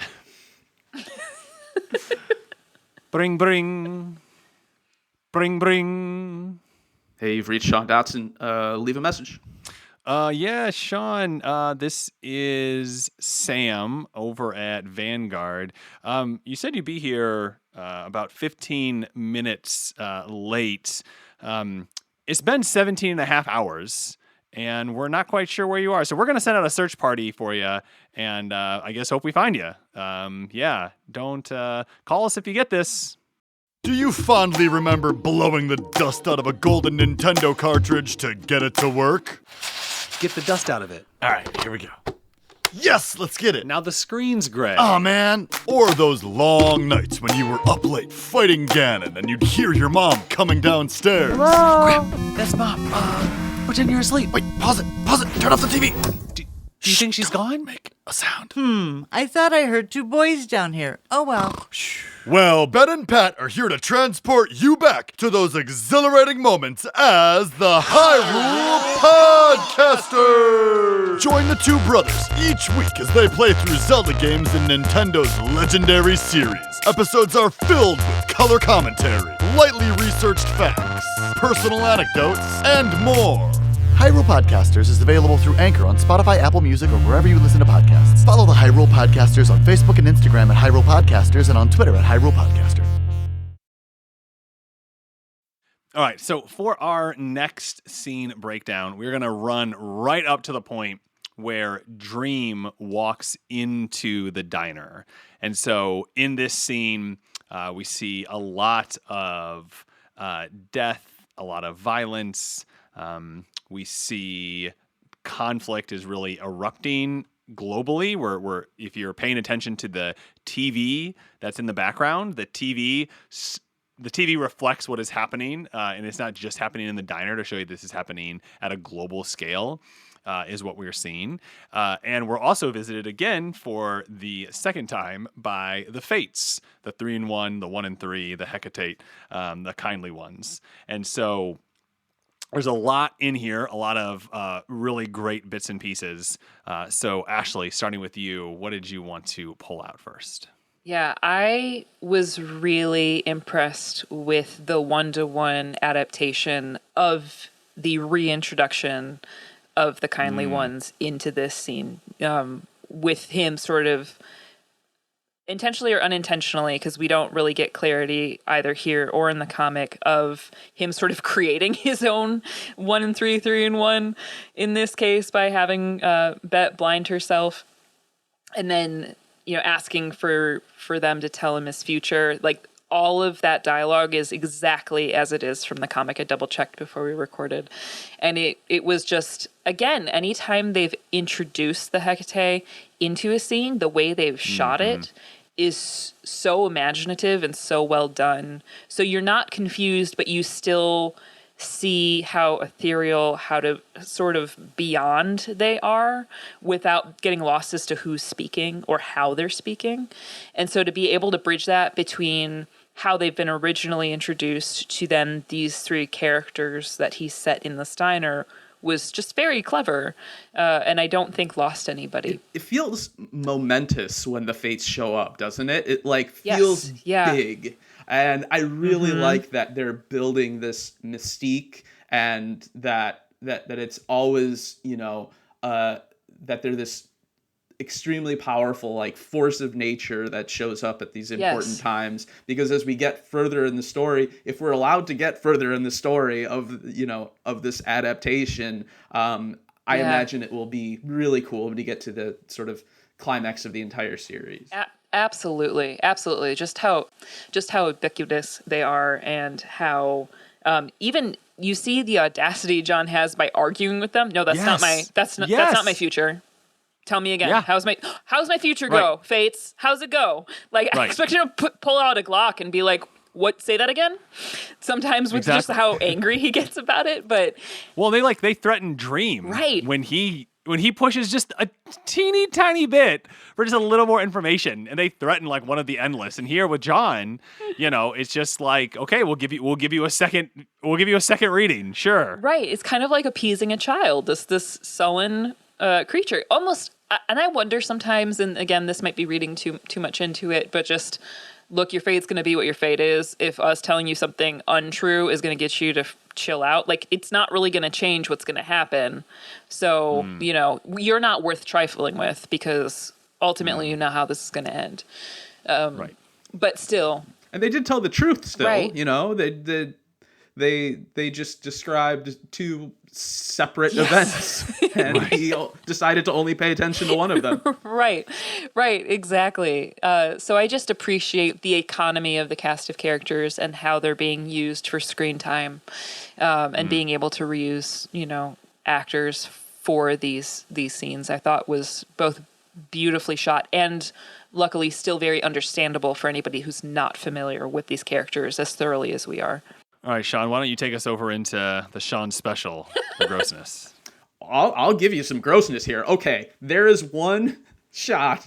Bring. Hey, you've reached Sean Dotson. Leave a message. Yeah, Sean, this is Sam over at Vanguard. You said you'd be here about 15 minutes late. It's been 17 and a half hours. And we're not quite sure where you are. So we're going to send out a search party for you. And I guess hope we find you. Yeah, don't call us if you get this. Do you fondly remember blowing the dust out of a golden Nintendo cartridge to get it to work? Get the dust out of it. All right, here we go. Yes, let's get it. Now the screen's gray. Aw, man. Or those long nights when you were up late fighting Ganon and you'd hear your mom coming downstairs. Hello? That's Mom. Pretend you're asleep. Wait, pause it. Turn off the TV. Do you think she's gone? Make a sound. I thought I heard two boys down here. Oh, well. Well, Ben and Pat are here to transport you back to those exhilarating moments as the Hyrule Podcasters! Join the two brothers each week as they play through Zelda games in Nintendo's legendary series. Episodes are filled with color commentary, lightly researched facts, personal anecdotes, and more. Hyrule Podcasters is available through Anchor on Spotify, Apple Music, or wherever you listen to podcasts. Follow the Hyrule Podcasters on Facebook and Instagram at Hyrule Podcasters and on Twitter at Hyrule Podcaster. All right, so for our next scene breakdown, we're going to run right up to the point where Dream walks into the diner. And so in this scene, we see a lot of death, a lot of violence. We see conflict is really erupting globally. We're if you're paying attention to the TV that's in the background, the TV reflects what is happening, and it's not just happening in the diner to show you this is happening at a global scale. Is what we're seeing. And we're also visited again for the second time by the Fates, the 3-in-1, the 1-in-3, the Hecate, the kindly ones. And so there's a lot in here, a lot of really great bits and pieces. So Ashley, starting with you, what did you want to pull out first? Yeah, I was really impressed with the one-to-one adaptation of the reintroduction of the kindly ones into this scene, with him sort of intentionally or unintentionally, because we don't really get clarity either here or in the comic of him sort of creating his own 1-in-3, 3-in-1 in this case by having Bet blind herself, and then asking for them to tell him his future. Like, all of that dialogue is exactly as it is from the comic. I double checked before we recorded. And it was just, again, anytime they've introduced the Hecate into a scene, the way they've shot it is so imaginative and so well done. So you're not confused, but you still see how ethereal, how to sort of beyond they are without getting lost as to who's speaking or how they're speaking. And so to be able to bridge that between how they've been originally introduced to then these three characters that he set in the Steiner was just very clever, and I don't think lost anybody. It feels momentous when the Fates show up, doesn't it? It feels big. And I really like that they're building this mystique, and that it's always, that they're this extremely powerful force of nature that shows up at these important times. Because as we get further in the story, if we're allowed to get further in the story of this adaptation, I imagine it will be really cool to get to the sort of climax of the entire series. Absolutely. Just how ubiquitous they are, and how even you see the audacity John has by arguing with them. No, that's not my future. Tell me again. Yeah. How's my future go? Fates, how's it go? I expect you to pull out a Glock and be like, what? Say that again? Sometimes with just how angry he gets about it, but they threaten Dream, right? When he pushes just a teeny tiny bit for just a little more information, and they threaten one of the Endless. And here with John, it's just okay, we'll give you a second reading, sure. Right. It's kind of like appeasing a child. This sullen creature, almost. And I wonder sometimes, and again, this might be reading too much into it, but just look, your fate's going to be what your fate is. If us telling you something untrue is going to get you to chill out, it's not really going to change what's going to happen. So, you're not worth trifling with, because ultimately you know how this is going to end. Right. But still. And they did tell the truth still, right. They just described two separate events, and he decided to only pay attention to one of them. Right, exactly. So I just appreciate the economy of the cast of characters and how they're being used for screen time, and being able to reuse, actors for these scenes. I thought was both beautifully shot and luckily still very understandable for anybody who's not familiar with these characters as thoroughly as we are. All right, Sean, why don't you take us over into the Sean special for grossness? I'll give you some grossness here. Okay, there is one shot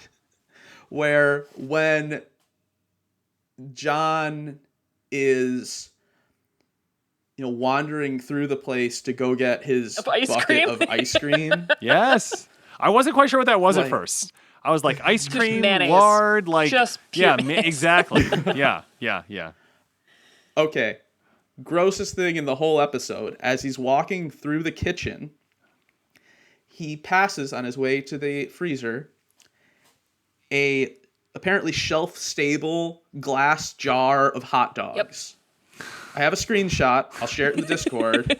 where when John is wandering through the place to go get his bucket of ice cream. Yes. I wasn't quite sure what that was at first. I was like, ice cream, mayonnaise. lard, just pure mayonnaise. Exactly. Yeah. Okay. Grossest thing in the whole episode, as he's walking through the kitchen, he passes on his way to the freezer a apparently shelf-stable glass jar of hot dogs. Yep. I have a screenshot. I'll share it in the Discord.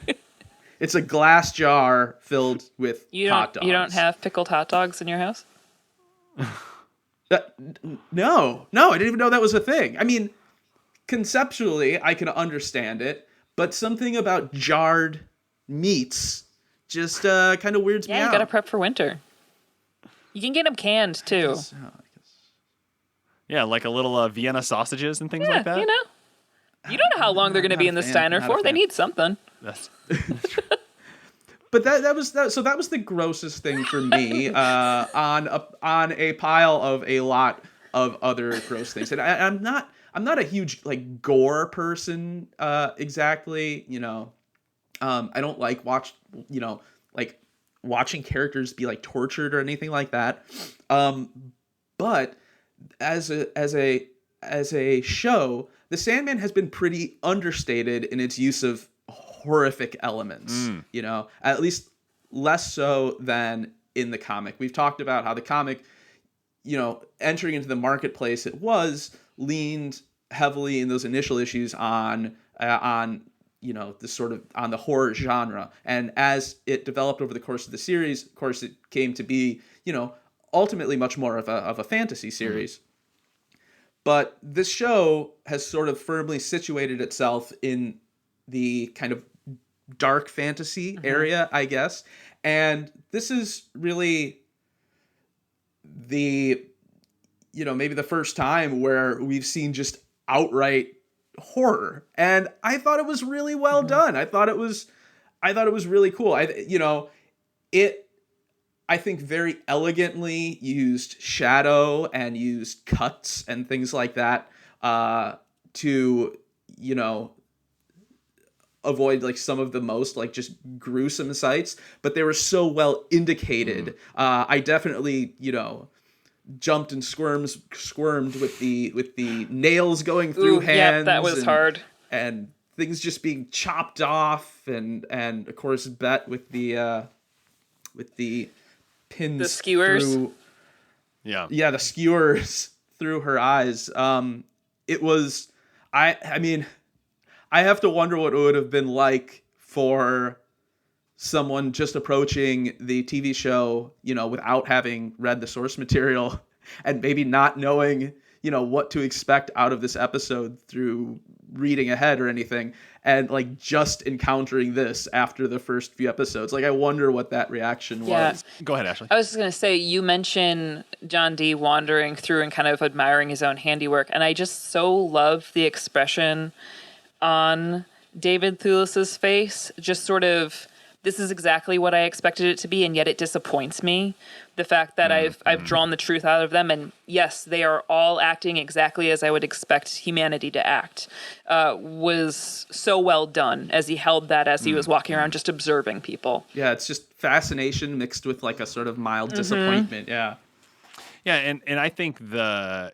It's a glass jar filled with hot dogs. You don't have pickled hot dogs in your house? No, I didn't even know that was a thing. I mean, conceptually, I can understand it, but something about jarred meats just kind of weirds me out. Yeah, you gotta prep for winter. You can get them canned too. Yeah, like a little Vienna sausages and things like that. You don't know how long they're going to be in this diner for. They need something. That's But that was the grossest thing for me on a pile of a lot of other gross things. And I'm not a huge like gore person exactly. I don't like watching characters be like tortured or anything like that. But as a show, The Sandman has been pretty understated in its use of horrific elements, at least less so than in the comic. We've talked about how the comic, entering into the marketplace, it leaned heavily in those initial issues on this sort of on the horror genre. And as it developed over the course of the series, of course, it came to be, ultimately much more of a fantasy series. But this show has sort of firmly situated itself in the kind of dark fantasy area, I guess. And this is really maybe the first time where we've seen just outright horror. And I thought it was really well done. I thought it was really cool. I think very elegantly used shadow and used cuts and things like that to, avoid like some of the most like just gruesome sights, but they were so well indicated. I definitely, jumped and squirmed with the nails going through hands. That was hard. And things just being chopped off and of course Bet with the pins, the skewers. The skewers through her eyes. It was, I mean, I have to wonder what it would have been like for someone just approaching the TV show, without having read the source material and maybe not knowing, what to expect out of this episode through reading ahead or anything, and like just encountering this after the first few episodes. Like, I wonder what that reaction was. Go ahead, Ashley. I was just going to say, you mentioned John D. wandering through and kind of admiring his own handiwork, and I just so love the expression on David Thewlis's face. Just sort of, this is exactly what I expected it to be, and yet it disappoints me. The fact that I've drawn the truth out of them, and yes, they are all acting exactly as I would expect humanity to act, was so well done as he held that as he was walking around just observing people. Yeah, it's just fascination mixed with like a sort of mild disappointment. Yeah. Yeah, and I think and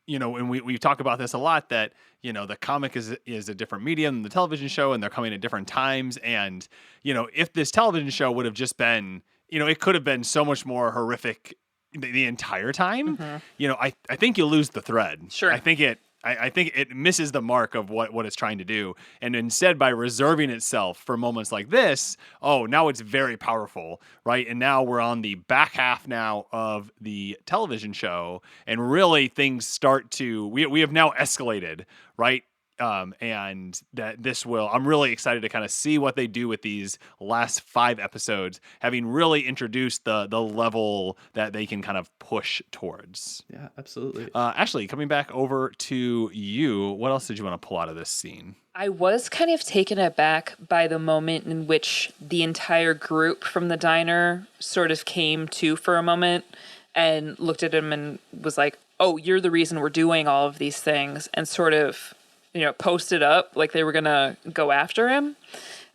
we talk about this a lot, that the comic is a different medium than the television show, and they're coming at different times. And if this television show would have just been, it could have been so much more horrific the entire time. I think you lose the thread. Sure. I think it misses the mark of what it's trying to do. And instead, by reserving itself for moments like this, now it's very powerful, right? And now we're on the back half now of the television show, and really things start to, we have now escalated, right? And that I'm really excited to kind of see what they do with these last 5 episodes, having really introduced the level that they can kind of push towards. Yeah, absolutely. Ashley, coming back over to you, what else did you want to pull out of this scene? I was kind of taken aback by the moment in which the entire group from the diner sort of came to for a moment and looked at him and was like, oh, you're the reason we're doing all of these things, and sort of posted up like they were going to go after him.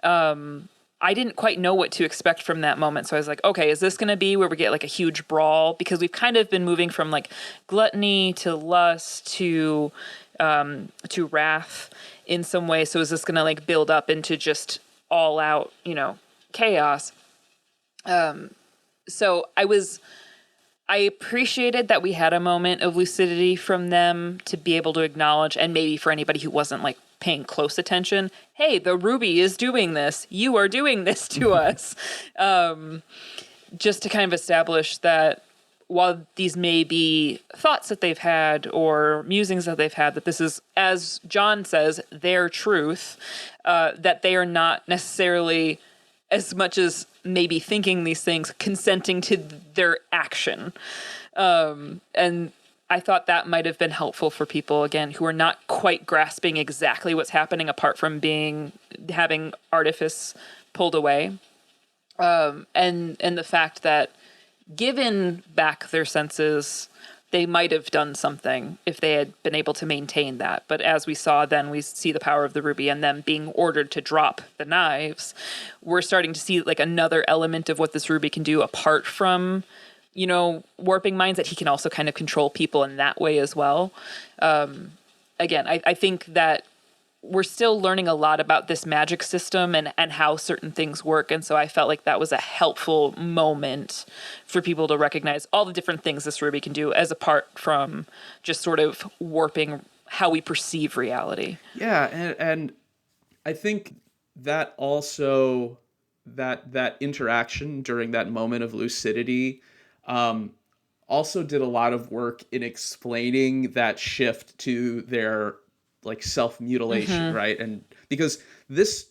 I didn't quite know what to expect from that moment. So I was like, okay, is this going to be where we get like a huge brawl? Because we've kind of been moving from like gluttony to lust to wrath in some way. So is this going to like build up into just all out, chaos? So I appreciated that we had a moment of lucidity from them to be able to acknowledge, and maybe for anybody who wasn't like paying close attention, hey, the Ruby is doing this. You are doing this to us. Just to kind of establish that while these may be thoughts that they've had or musings that they've had, that this is, as John says, their truth, that they are not necessarily as much as maybe thinking these things, consenting to their action. And I thought that might have been helpful for people, again, who are not quite grasping exactly what's happening apart from having artifice pulled away. And the fact that given back their senses, they might have done something if they had been able to maintain that. But as we saw, then we see the power of the ruby and them being ordered to drop the knives. We're starting to see like another element of what this ruby can do apart from, warping minds, that he can also kind of control people in that way as well. Again, I think that we're still learning a lot about this magic system and how certain things work. And so I felt like that was a helpful moment for people to recognize all the different things this ruby can do, as apart from just sort of warping how we perceive reality. Yeah. And I think that also that interaction during that moment of lucidity, also did a lot of work in explaining that shift to their like self-mutilation, right? And because this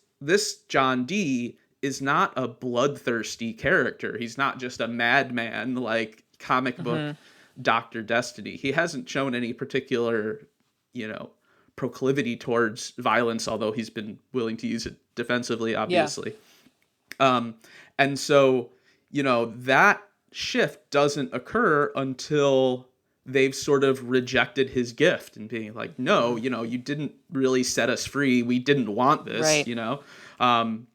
John Dee is not a bloodthirsty character. He's not just a madman like comic book Dr. Destiny. He hasn't shown any particular, proclivity towards violence, although he's been willing to use it defensively, obviously. Yeah. And so, that shift doesn't occur until they've sort of rejected his gift and being like, no, you didn't really set us free. We didn't want this, right. And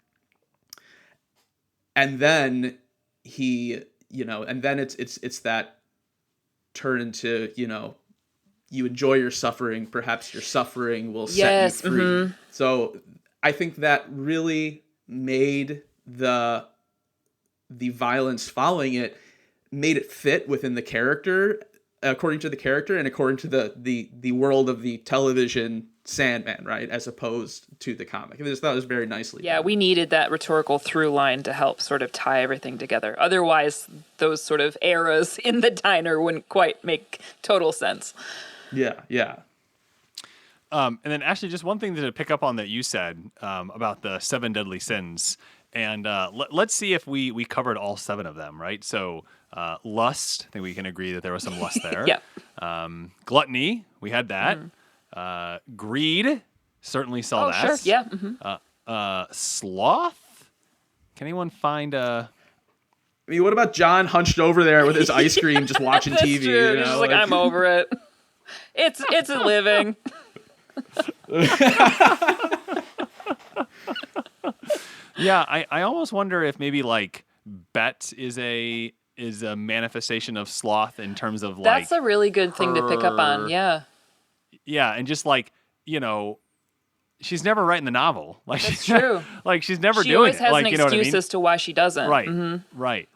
then he, and then it's that turn into, you enjoy your suffering. Perhaps your suffering will set you free. Mm-hmm. So I think that really made the violence following it, made it fit within the character, according to the character and according to the world of the television Sandman, right? As opposed to the comic. I just thought it was very nicely done. We needed that rhetorical through line to help sort of tie everything together. Otherwise, those sort of eras in the diner wouldn't quite make total sense. Yeah. And then Ashley, just one thing to pick up on that you said about the 7 deadly sins. And let's see if we covered all 7 of them, right? So lust, I think we can agree that there was some lust there. Yeah. Gluttony, we had that. Greed, certainly saw that. Sure. Yeah. Mm-hmm. Sloth? Can anyone find I mean, what about John hunched over there with his ice cream just watching That's TV? True. He's just like, I'm over it. It's a living. Yeah, I almost wonder if maybe like Bet is a manifestation of sloth in terms of like that's a really good thing to pick up on. Yeah. Yeah, and just like, she's never writing the novel. Like that's true. Like she's never she doing it. She always has an excuse I mean? as to why she doesn't. Right. Mm-hmm. Right.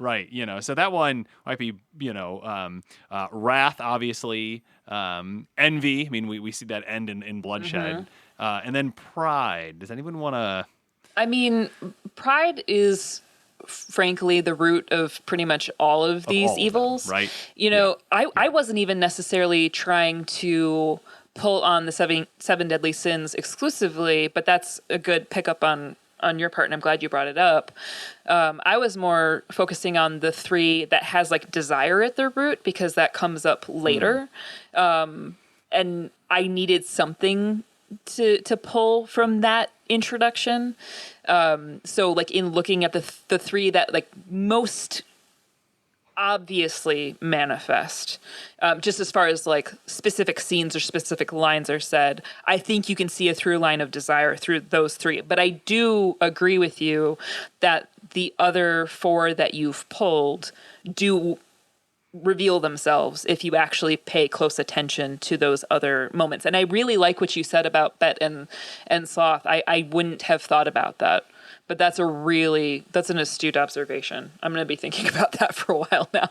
So that one might be, wrath, obviously, envy. I mean, we see that end in bloodshed, and then pride. Does anyone want to? I mean, pride is frankly the root of pretty much all of these evils. Right. I wasn't even necessarily trying to pull on the seven deadly sins exclusively, but that's a good pickup on your part, and I'm glad you brought it up. I was more focusing on the 3 that has like desire at their root, because that comes up later. And I needed something to pull from that introduction. So like in looking at the 3 that like most obviously manifest, just as far as like specific scenes or specific lines are said, I think you can see a through line of desire through those 3. But I do agree with you that the other 4 that you've pulled do reveal themselves if you actually pay close attention to those other moments. And I really like what you said about Bet and Sloth. I wouldn't have thought about that. But that's an astute observation. I'm going to be thinking about that for a while now.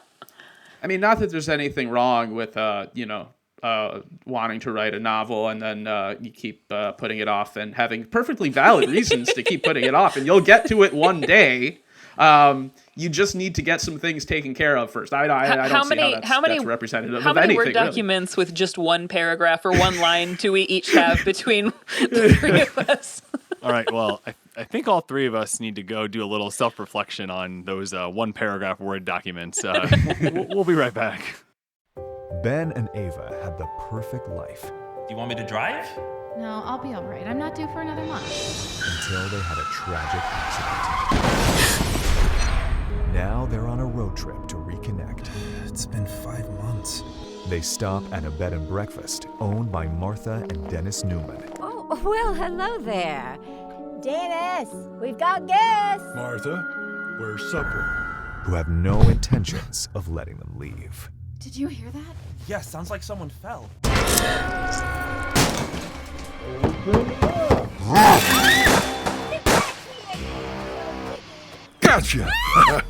I mean, not that there's anything wrong with, wanting to write a novel and then you keep putting it off and having perfectly valid reasons to keep putting it off. And you'll get to it one day. You just need to get some things taken care of first. I don't see how that's representative of anything. How many Word documents with just one paragraph or one line do we each have between the 3 of us? All right. Well, I think all three of us need to go do a little self-reflection on those one paragraph Word documents. We'll be right back. Ben and Ava had the perfect life. Do you want me to drive? No, I'll be all right. I'm not due for another month. Until they had a tragic accident. Now they're on a road trip to reconnect. It's been 5 months. They stop at a bed and breakfast owned by Martha and Dennis Newman. Oh, well, hello there. Dennis, we've got guests. Martha, where's supper? Who have no intentions of letting them leave. Did you hear that? Yeah, sounds like someone fell. Gotcha!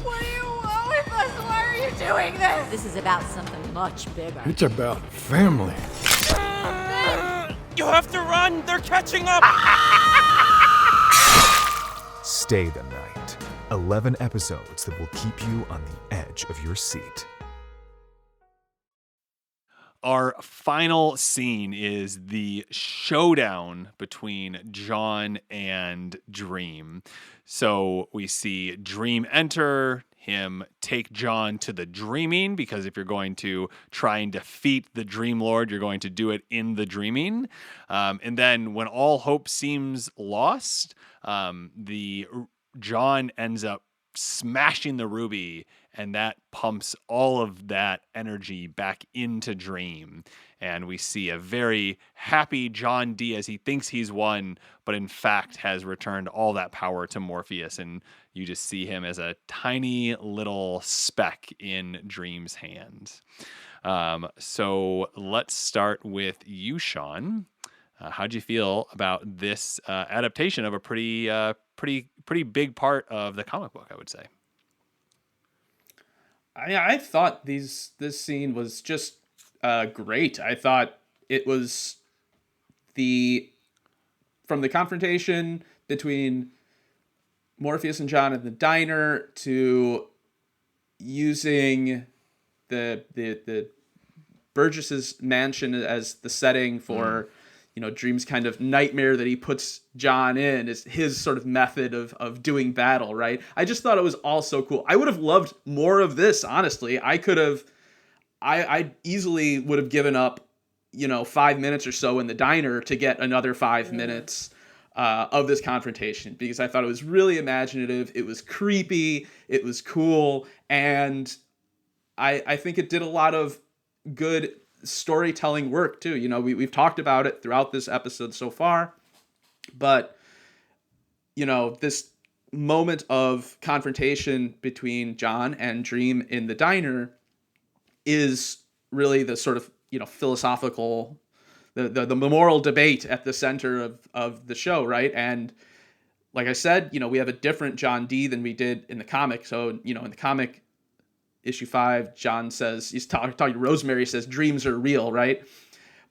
What do you want with us? Why are you doing this? This is about something much bigger. It's about family. You have to run! They're catching up! Stay the night. 11 episodes that will keep you on the edge of your seat. Our final scene is the showdown between John and Dream. So we see Dream enter, him take John to the Dreaming, because if you're going to try and defeat the Dream Lord, you're going to do it in the Dreaming. And then when all hope seems lost, the John ends up smashing the ruby, and that pumps all of that energy back into Dream. And we see a very happy John D as he thinks he's won, but in fact has returned all that power to Morpheus. And you just see him as a tiny little speck in Dream's hands. So let's start with you, Sean. How'd you feel about this adaptation of a pretty big part of the comic book, I would say? I thought this scene was just great. I thought it was from the confrontation between Morpheus and John in the diner to using the Burgess's mansion as the setting for Dream's kind of nightmare that he puts John in, is his sort of method of doing battle, right? I just thought it was all so cool. I would have loved more of this, honestly. I easily would have given up, 5 minutes or so in the diner to get another 5 minutes of this confrontation, because I thought it was really imaginative. It was creepy. It was cool. And I think it did a lot of good storytelling work too. We've talked about it throughout this episode so far, but this moment of confrontation between John and Dream in the diner is really the sort of philosophical, the moral debate at the center of the show, right? And like I said, we have a different John D than we did in the comic. So in the comic, issue 5, John says, he's talking to Rosemary, says dreams are real, right?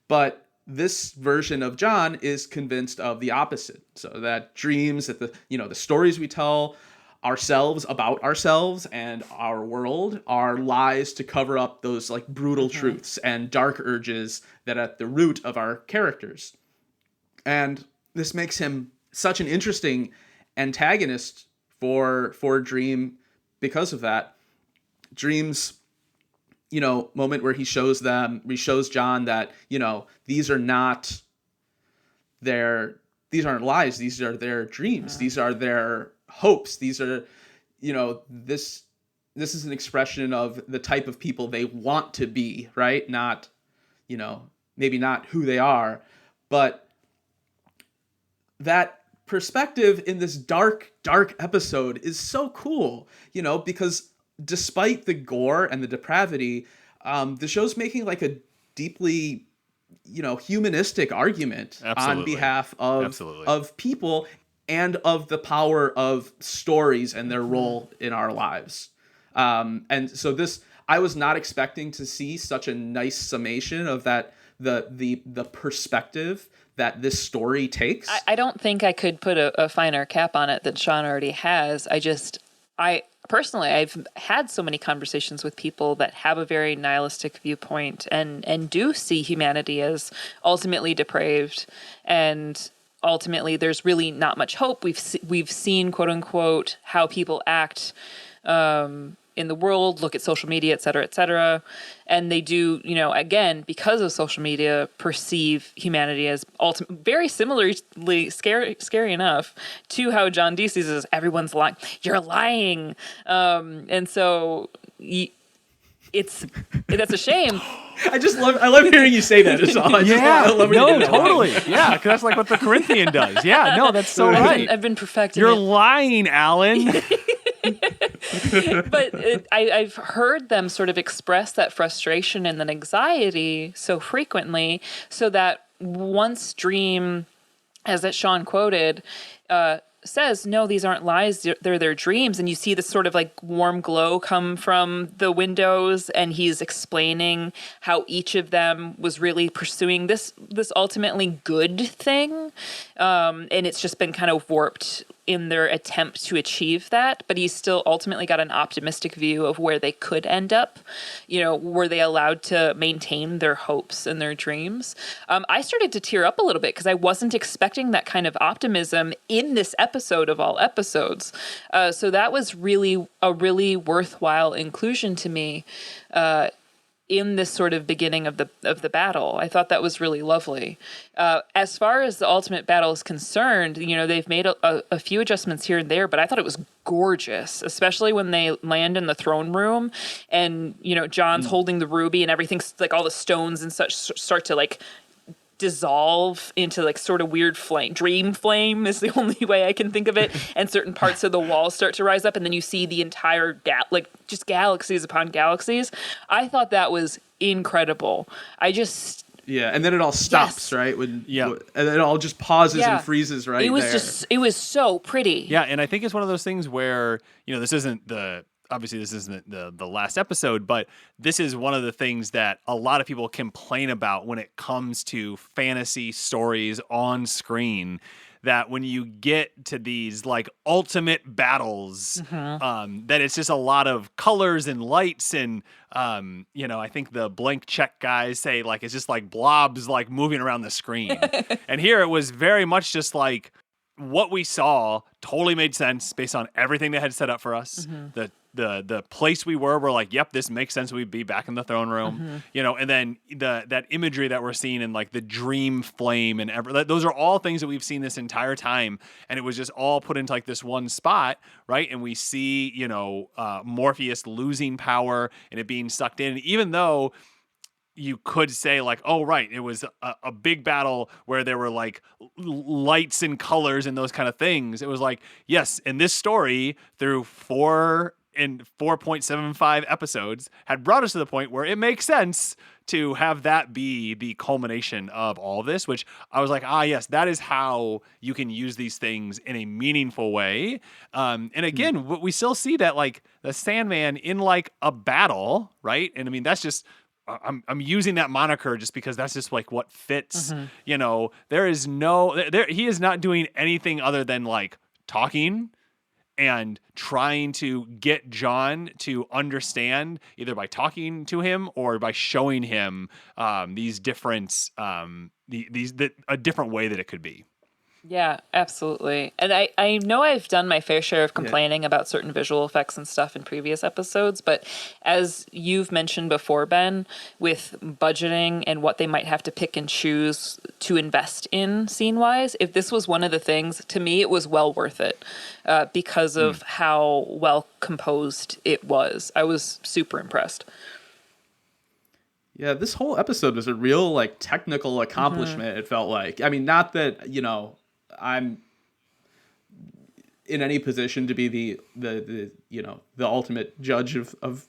But this version of John is convinced of the opposite. So that dreams, that the stories we tell ourselves about ourselves and our world are lies to cover up those like brutal truths and dark urges that are at the root of our characters. And this makes him such an interesting antagonist for Dream because of that. Dream's moment where he shows John that these aren't lies, these are their dreams, these are their hopes, these are this is an expression of the type of people they want to be, right? Not maybe not who they are, but that perspective in this dark episode is so cool, because despite the gore and the depravity, the show's making like a deeply, humanistic argument on behalf of people and of the power of stories and their role in our lives. And so I was not expecting to see such a nice summation of that, the perspective that this story takes. I don't think I could put a finer cap on it than Sean already has. Personally, I've had so many conversations with people that have a very nihilistic viewpoint and do see humanity as ultimately depraved and ultimately there's really not much hope. We've seen, quote unquote, how people act in the world, look at social media, et cetera, and they do, again, because of social media, perceive humanity as very similarly scary enough to how John Dee sees it as everyone's lying. You're lying, and so that's a shame. I love hearing you say that. Is all. Totally. Yeah, because that's like what the Corinthian does. Yeah, no, that's so right. I've been perfecting. You're lying, Alan. But I've heard them sort of express that frustration and then anxiety so frequently, so that once Dream, as that Sean quoted, says, no, these aren't lies, they're their dreams. And you see this sort of like warm glow come from the windows, and he's explaining how each of them was really pursuing this ultimately good thing. And it's just been kind of warped in their attempt to achieve that, but he's still ultimately got an optimistic view of where they could end up. Were they allowed to maintain their hopes and their dreams? I started to tear up a little bit because I wasn't expecting that kind of optimism in this episode of all episodes. So that was really a really worthwhile inclusion to me in this sort of beginning of the battle. I thought that was really lovely. As far as the ultimate battle is concerned, they've made a few adjustments here and there, but I thought it was gorgeous, especially when they land in the throne room and, John's holding the ruby and everything's like all the stones and such start to like dissolve into like sort of weird dream flame is the only way I can think of it, and certain parts of the walls start to rise up, and then you see the entire just galaxies upon galaxies. I thought that was incredible. And then it all stops, right? And it all just pauses and freezes right there. It was so pretty. Yeah, and I think it's one of those things where, this isn't the last episode, but this is one of the things that a lot of people complain about when it comes to fantasy stories on screen, that when you get to these like ultimate battles, that it's just a lot of colors and lights and, I think the blank check guys say like, it's just like blobs like moving around the screen. And here it was very much just like what we saw totally made sense based on everything they had set up for us. The place we were like, yep, this makes sense. We'd be back in the throne room, and then that imagery that we're seeing in like the dream flame and those are all things that we've seen this entire time. And it was just all put into like this one spot. Right. And we see, Morpheus losing power and it being sucked in, even though you could say like, oh, right, it was a big battle where there were like lights and colors and those kind of things. It was like, yes, in this story through 4.75 episodes had brought us to the point where it makes sense to have that be the culmination of all of this, which I was like, yes, that is how you can use these things in a meaningful way. And again, we still see that like the Sandman in like a battle, right? And I mean, that's just, I'm using that moniker just because that's just like what fits, there is he is not doing anything other than like talking and trying to get John to understand either by talking to him or by showing him these different a different way that it could be. Yeah, absolutely. And I know I've done my fair share of complaining about certain visual effects and stuff in previous episodes, but as you've mentioned before, Ben, with budgeting and what they might have to pick and choose to invest in scene-wise, if this was one of the things, to me, it was well worth it because of how well composed it was. I was super impressed. Yeah, this whole episode was a real like technical accomplishment, it felt like. I mean, not that, I'm in any position to be the ultimate judge of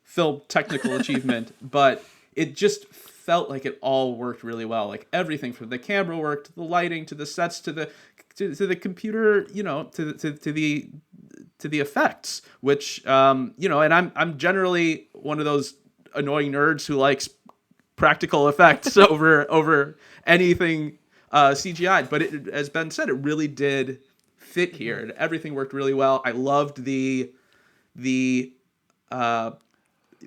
film technical achievement, but it just felt like it all worked really well. Like everything from the camera work to the lighting to the sets to the computer, to the effects, which and I'm generally one of those annoying nerds who likes practical effects over anything CGI, but as Ben said, it really did fit here, and everything worked really well. I loved the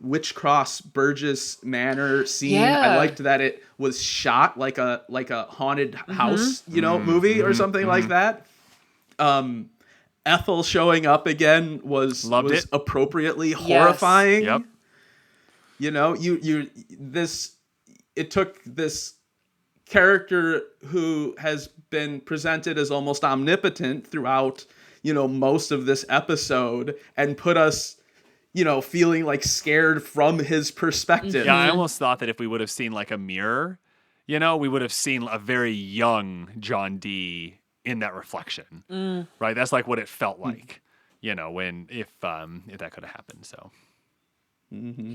Witchcross Burgess Manor scene. I liked that it was shot like a haunted house, movie or something like that. Ethel showing up again was appropriately horrifying. Yep. It took this character who has been presented as almost omnipotent throughout, most of this episode and put us, feeling like scared from his perspective. Yeah, I almost thought that if we would have seen like a mirror, we would have seen a very young John Dee in that reflection. Right? That's like what it felt like, if that could have happened. So.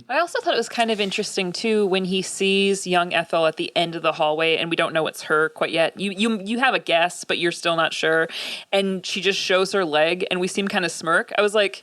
I also thought it was kind of interesting too when he sees young Ethel at the end of the hallway, and we don't know it's her quite yet. You have a guess, but you're still not sure, and she just shows her leg, and we see him kind of smirk. I was like,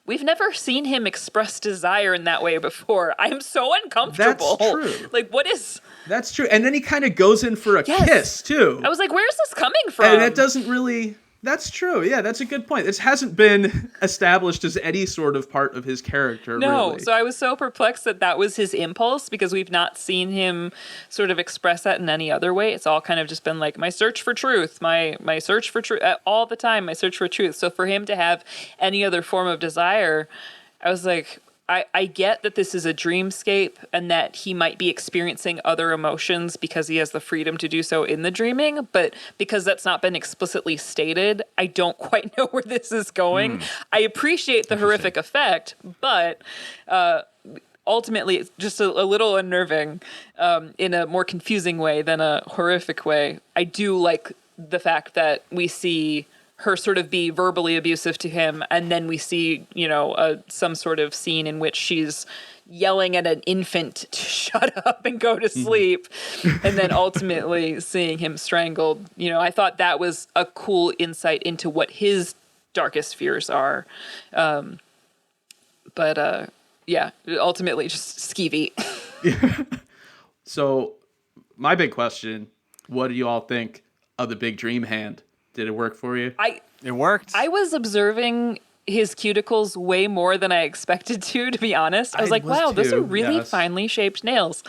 we've never seen him express desire in that way before. I'm so uncomfortable. That's true. Like, what is? That's true, and then he kind of goes in for a kiss too. I was like, where's this coming from? And it doesn't really. That's true. Yeah, that's a good point. This hasn't been established as any sort of part of his character. No, really. So I was so perplexed that was his impulse because we've not seen him sort of express that in any other way. It's all kind of just been like my search for truth, my search for truth, all the time, my search for truth. So for him to have any other form of desire, I was like, I get that this is a dreamscape and that he might be experiencing other emotions because he has the freedom to do so in the dreaming, but because that's not been explicitly stated, I don't quite know where this is going. I appreciate the horrific effect, but ultimately it's just a little unnerving in a more confusing way than a horrific way. I do like the fact that we see her sort of be verbally abusive to him, and then we see, some sort of scene in which she's yelling at an infant to shut up and go to sleep, and then ultimately seeing him strangled. I thought that was a cool insight into what his darkest fears are. But ultimately just skeevy. So my big question, what do you all think of the big dream hand? Did it work for you? It worked. I was observing his cuticles way more than I expected to be honest. I was like, wow, those are really finely shaped nails.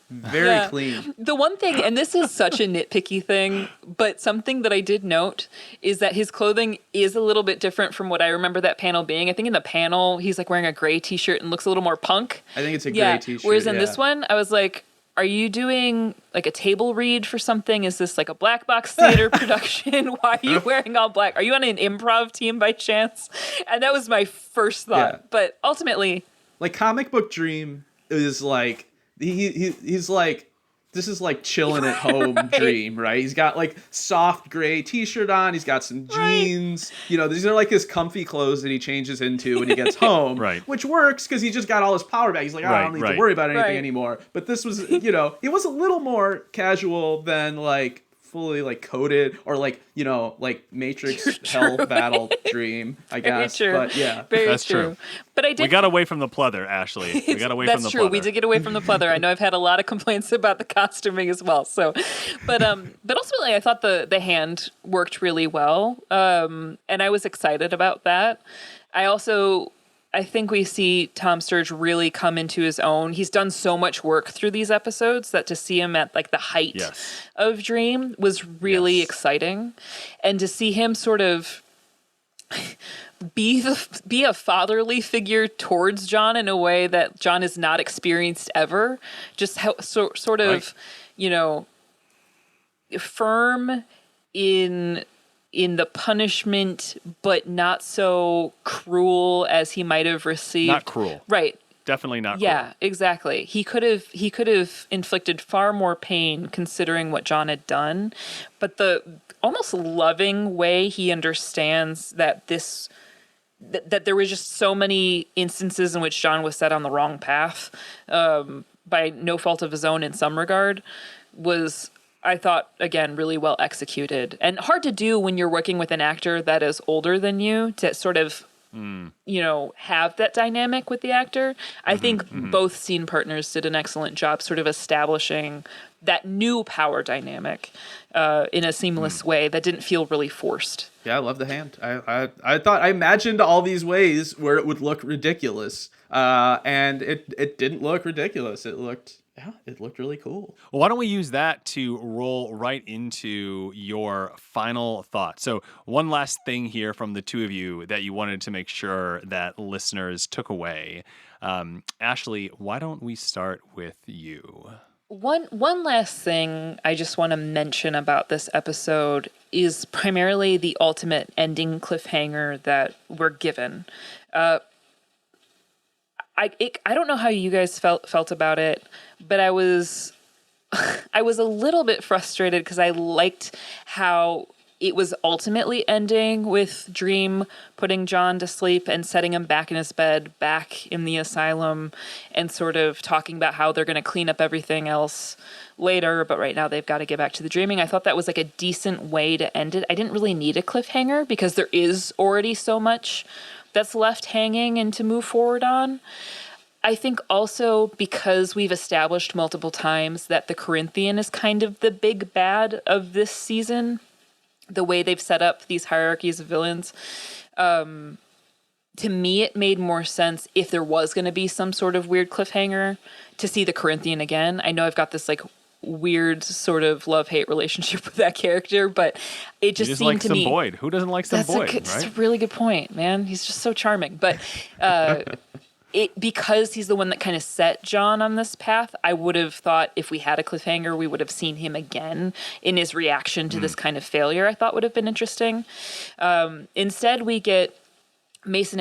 Very clean. The one thing, and this is such a nitpicky thing, but something that I did note is that his clothing is a little bit different from what I remember that panel being. I think in the panel, he's like wearing a gray t-shirt and looks a little more punk. I think it's a gray t-shirt. Whereas in this one, I was like, are you doing like a table read for something? Is this like a black box theater production? Why are you wearing all black? Are you on an improv team by chance? And that was my first thought. Yeah. But ultimately, like Comic Book Dream is like he's like, this is like chilling at home Dream, right? He's got like soft gray t-shirt on. He's got some jeans. These are like his comfy clothes that he changes into when he gets home, right? Which works because he just got all his power back. He's like, I don't need to worry about anything anymore. But this was, it was a little more casual than like fully like coated or like like Matrix Hell Battle Dream, I guess. Very true. But yeah, that's true. But I did. We got away from the pleather, Ashley. We got away from the pleather. That's true. We did get away from the pleather. I know I've had a lot of complaints about the costuming as well. So, but ultimately, I thought the hand worked really well, and I was excited about that. I think we see Tom Sturridge really come into his own. He's done so much work through these episodes that to see him at like the height of Dream was really exciting. And to see him sort of be a fatherly figure towards John in a way that John has not experienced ever. Just how sort of, firm in the punishment, but not so cruel as he might have received. Not cruel. Right. Definitely not cruel. Yeah, exactly. He could have inflicted far more pain considering what John had done, but the almost loving way he understands that that there was just so many instances in which John was set on the wrong path by no fault of his own in some regard was, I thought, again, really well executed. And hard to do when you're working with an actor that is older than you to sort of, have that dynamic with the actor. I think both scene partners did an excellent job sort of establishing that new power dynamic in a seamless way that didn't feel really forced. Yeah, I love the hand. I imagined all these ways where it would look ridiculous, and it didn't look ridiculous. It looked really cool. Well, why don't we use that to roll right into your final thought? So one last thing here from the two of you that you wanted to make sure that listeners took away. Ashley, why don't we start with you? One last thing I just want to mention about this episode is primarily the ultimate ending cliffhanger that we're given. I don't know how you guys felt about it, but I was I was a little bit frustrated because I liked how it was ultimately ending with Dream putting John to sleep and setting him back in his bed, back in the asylum, and sort of talking about how they're going to clean up everything else later, but right now they've got to get back to the dreaming. I thought that was like a decent way to end it. I didn't really need a cliffhanger because there is already so much that's left hanging and to move forward on. I think also because we've established multiple times that the Corinthian is kind of the big bad of this season, the way they've set up these hierarchies of villains, to me, it made more sense if there was going to be some sort of weird cliffhanger to see the Corinthian again. I know I've got this like weird sort of love-hate relationship with that character, but it just seemed to me... Boyd. Who doesn't like some Boyd, right? That's a really good point, man. He's just so charming. But because he's the one that kind of set John on this path, I would have thought if we had a cliffhanger, we would have seen him again in his reaction to this kind of failure. I thought would have been interesting. Instead, we get Mason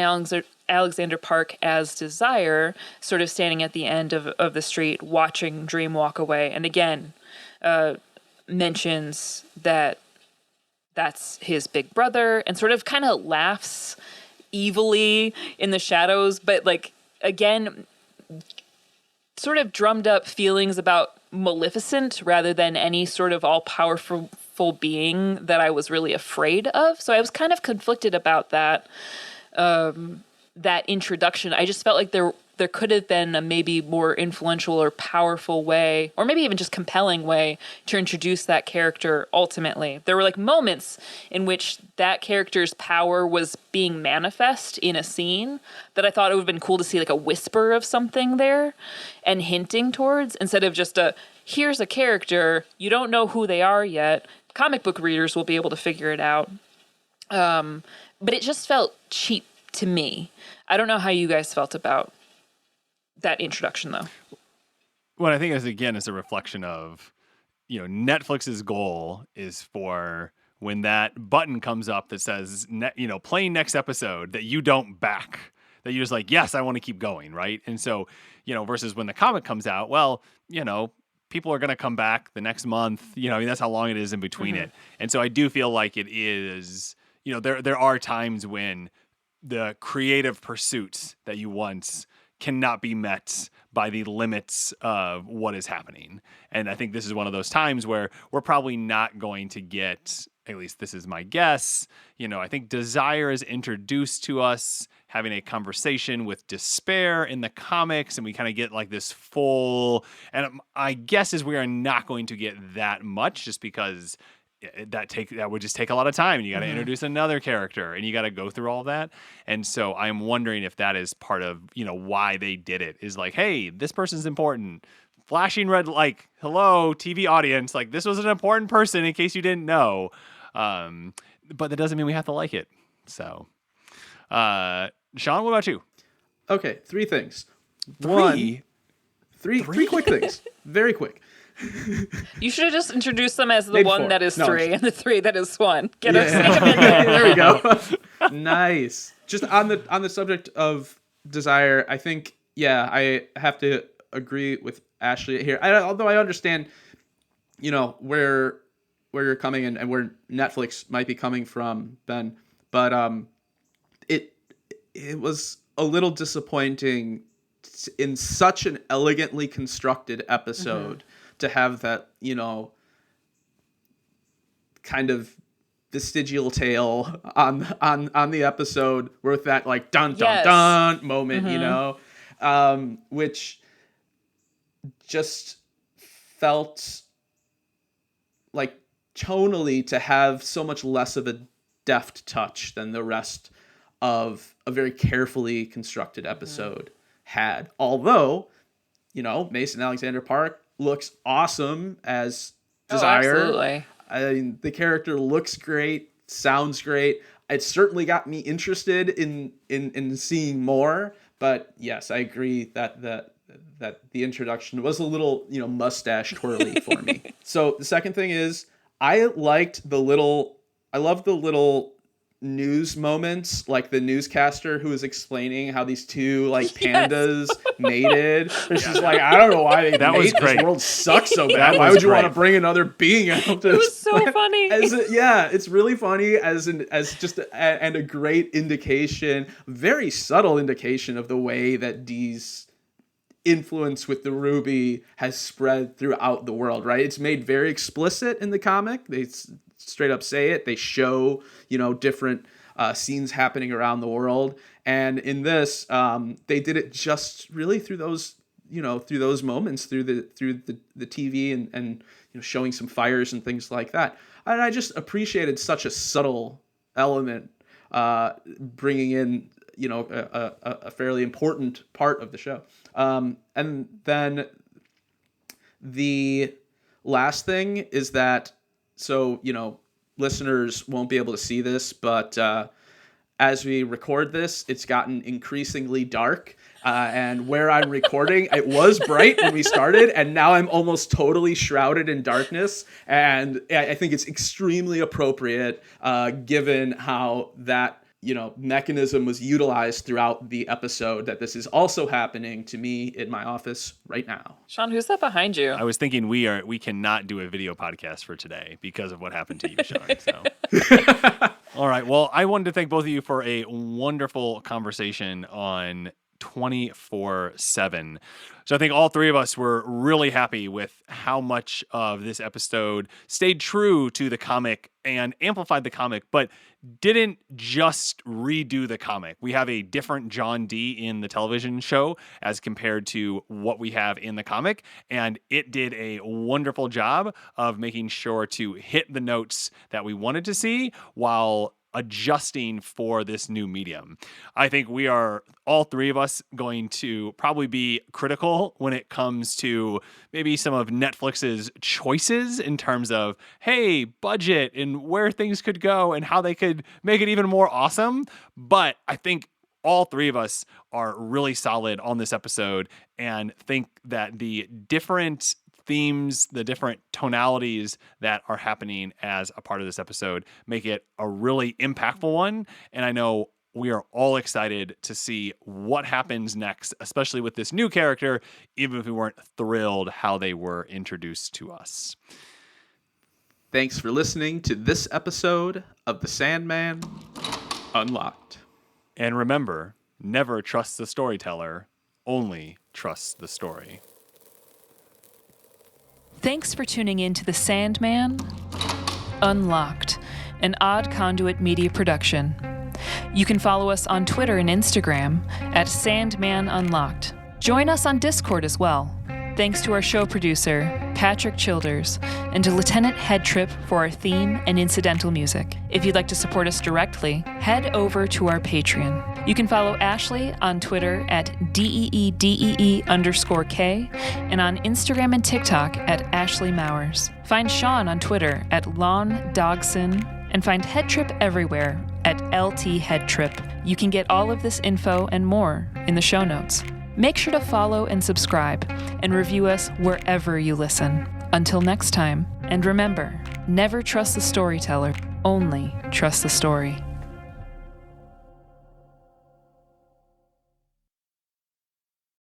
Alexander Park as Desire, sort of standing at the end of the street, watching Dream walk away. And again, mentions that that's his big brother and sort of kind of laughs evilly in the shadows, but like, again, sort of drummed up feelings about Maleficent rather than any sort of all-powerful being that I was really afraid of. So I was kind of conflicted about that introduction. I just felt like there could have been a maybe more influential or powerful way, or maybe even just compelling way to introduce that character ultimately. There were like moments in which that character's power was being manifest in a scene that I thought it would have been cool to see like a whisper of something there and hinting towards, instead of just here's a character, you don't know who they are yet. Comic book readers will be able to figure it out. But it just felt cheap to me. I don't know how you guys felt about that introduction, though. Well, I think it's a reflection of, Netflix's goal is for when that button comes up that says, play next episode, that you don't back, that you're just like, yes, I want to keep going, right? And so, versus when the comic comes out, well, people are going to come back the next month, that's how long it is in between it. And so I do feel like it is, there are times when the creative pursuits that you want cannot be met by the limits of what is happening. And I think this is one of those times where we're probably not going to get, at least this is my guess, I think Desire is introduced to us having a conversation with Despair in the comics, and we kind of get like this full, and I guess is we are not going to get that much just because that would just take a lot of time, and you got to introduce another character and you got to go through all that. And so I'm wondering if that is part of, why they did it, is like, hey, this person's important. Flashing red, like, hello, TV audience, like this was an important person in case you didn't know. But that doesn't mean we have to like it. So, Sean, what about you? Okay, three things. Three quick things. Very quick. You should have just introduced them as the Maybe one four. that is No. three and the three that is one. Get Yeah. us in there. There we go. Nice. Just on the subject of Desire, I think, I have to agree with Ashley here. Although I understand, where you're coming and where Netflix might be coming from, Ben, but it was a little disappointing in such an elegantly constructed episode to have that, kind of vestigial tale on the episode with that like dun dun dun moment, which just felt like tonally to have so much less of a deft touch than the rest of a very carefully constructed episode had. Although, Mason Alexander Park looks awesome as Desire. Absolutely. I mean, the character looks great, sounds great. It certainly got me interested in seeing more. But yes, I agree that the introduction was a little, mustache twirly for me. So the second thing is I loved the little news moments, like the newscaster who was explaining how these two pandas mated. It's just like, I don't know why they mate. Was great. This world sucks so bad. Why would you want to bring another being out? It was so funny. It's really funny and a great indication, very subtle indication of the way that Dee's influence with the ruby has spread throughout the world, right? It's made very explicit in the comic. They straight up say it. They show, different scenes happening around the world. And in this, they did it just really through those, through those moments, through the TV and showing some fires and things like that. And I just appreciated such a subtle element, bringing in, a fairly important part of the show. And then the last thing is that, so, listeners won't be able to see this, but as we record this, it's gotten increasingly dark. And where I'm recording, it was bright when we started, and now I'm almost totally shrouded in darkness. And I think it's extremely appropriate, given how that mechanism was utilized throughout the episode, that this is also happening to me in my office right now. Sean, who's that behind you? I was thinking we cannot do a video podcast for today because of what happened to you, Sean. So. All right. Well, I wanted to thank both of you for a wonderful conversation on 24/7. So I think all three of us were really happy with how much of this episode stayed true to the comic and amplified the comic, but didn't just redo the comic. We have a different John Dee in the television show as compared to what we have in the comic, and it did a wonderful job of making sure to hit the notes that we wanted to see while adjusting for this new medium. I think we are, all three of us, going to probably be critical when it comes to maybe some of Netflix's choices in terms of, hey, budget and where things could go and how they could make it even more awesome. But I think all three of us are really solid on this episode and think that the different themes, the different tonalities that are happening as a part of this episode make it a really impactful one. And I know we are all excited to see what happens next, especially with this new character, even if we weren't thrilled how they were introduced to us. Thanks for listening to this episode of The Sandman Unlocked. And remember, never trust the storyteller, only trust the story. Thanks for tuning in to The Sandman Unlocked, an Odd Conduit Media production. You can follow us on Twitter and Instagram at Sandman Unlocked. Join us on Discord as well. Thanks to our show producer, Patrick Childers, and to Lieutenant Headtrip for our theme and incidental music. If you'd like to support us directly, head over to our Patreon. You can follow Ashley on Twitter at DEEDEE_K and on Instagram and TikTok at Ashley Mowers. Find Sean on Twitter at Lon Dogson and find Headtrip everywhere at LT Headtrip. You can get all of this info and more in the show notes. Make sure to follow and subscribe and review us wherever you listen. Until next time, and remember, never trust the storyteller, only trust the story.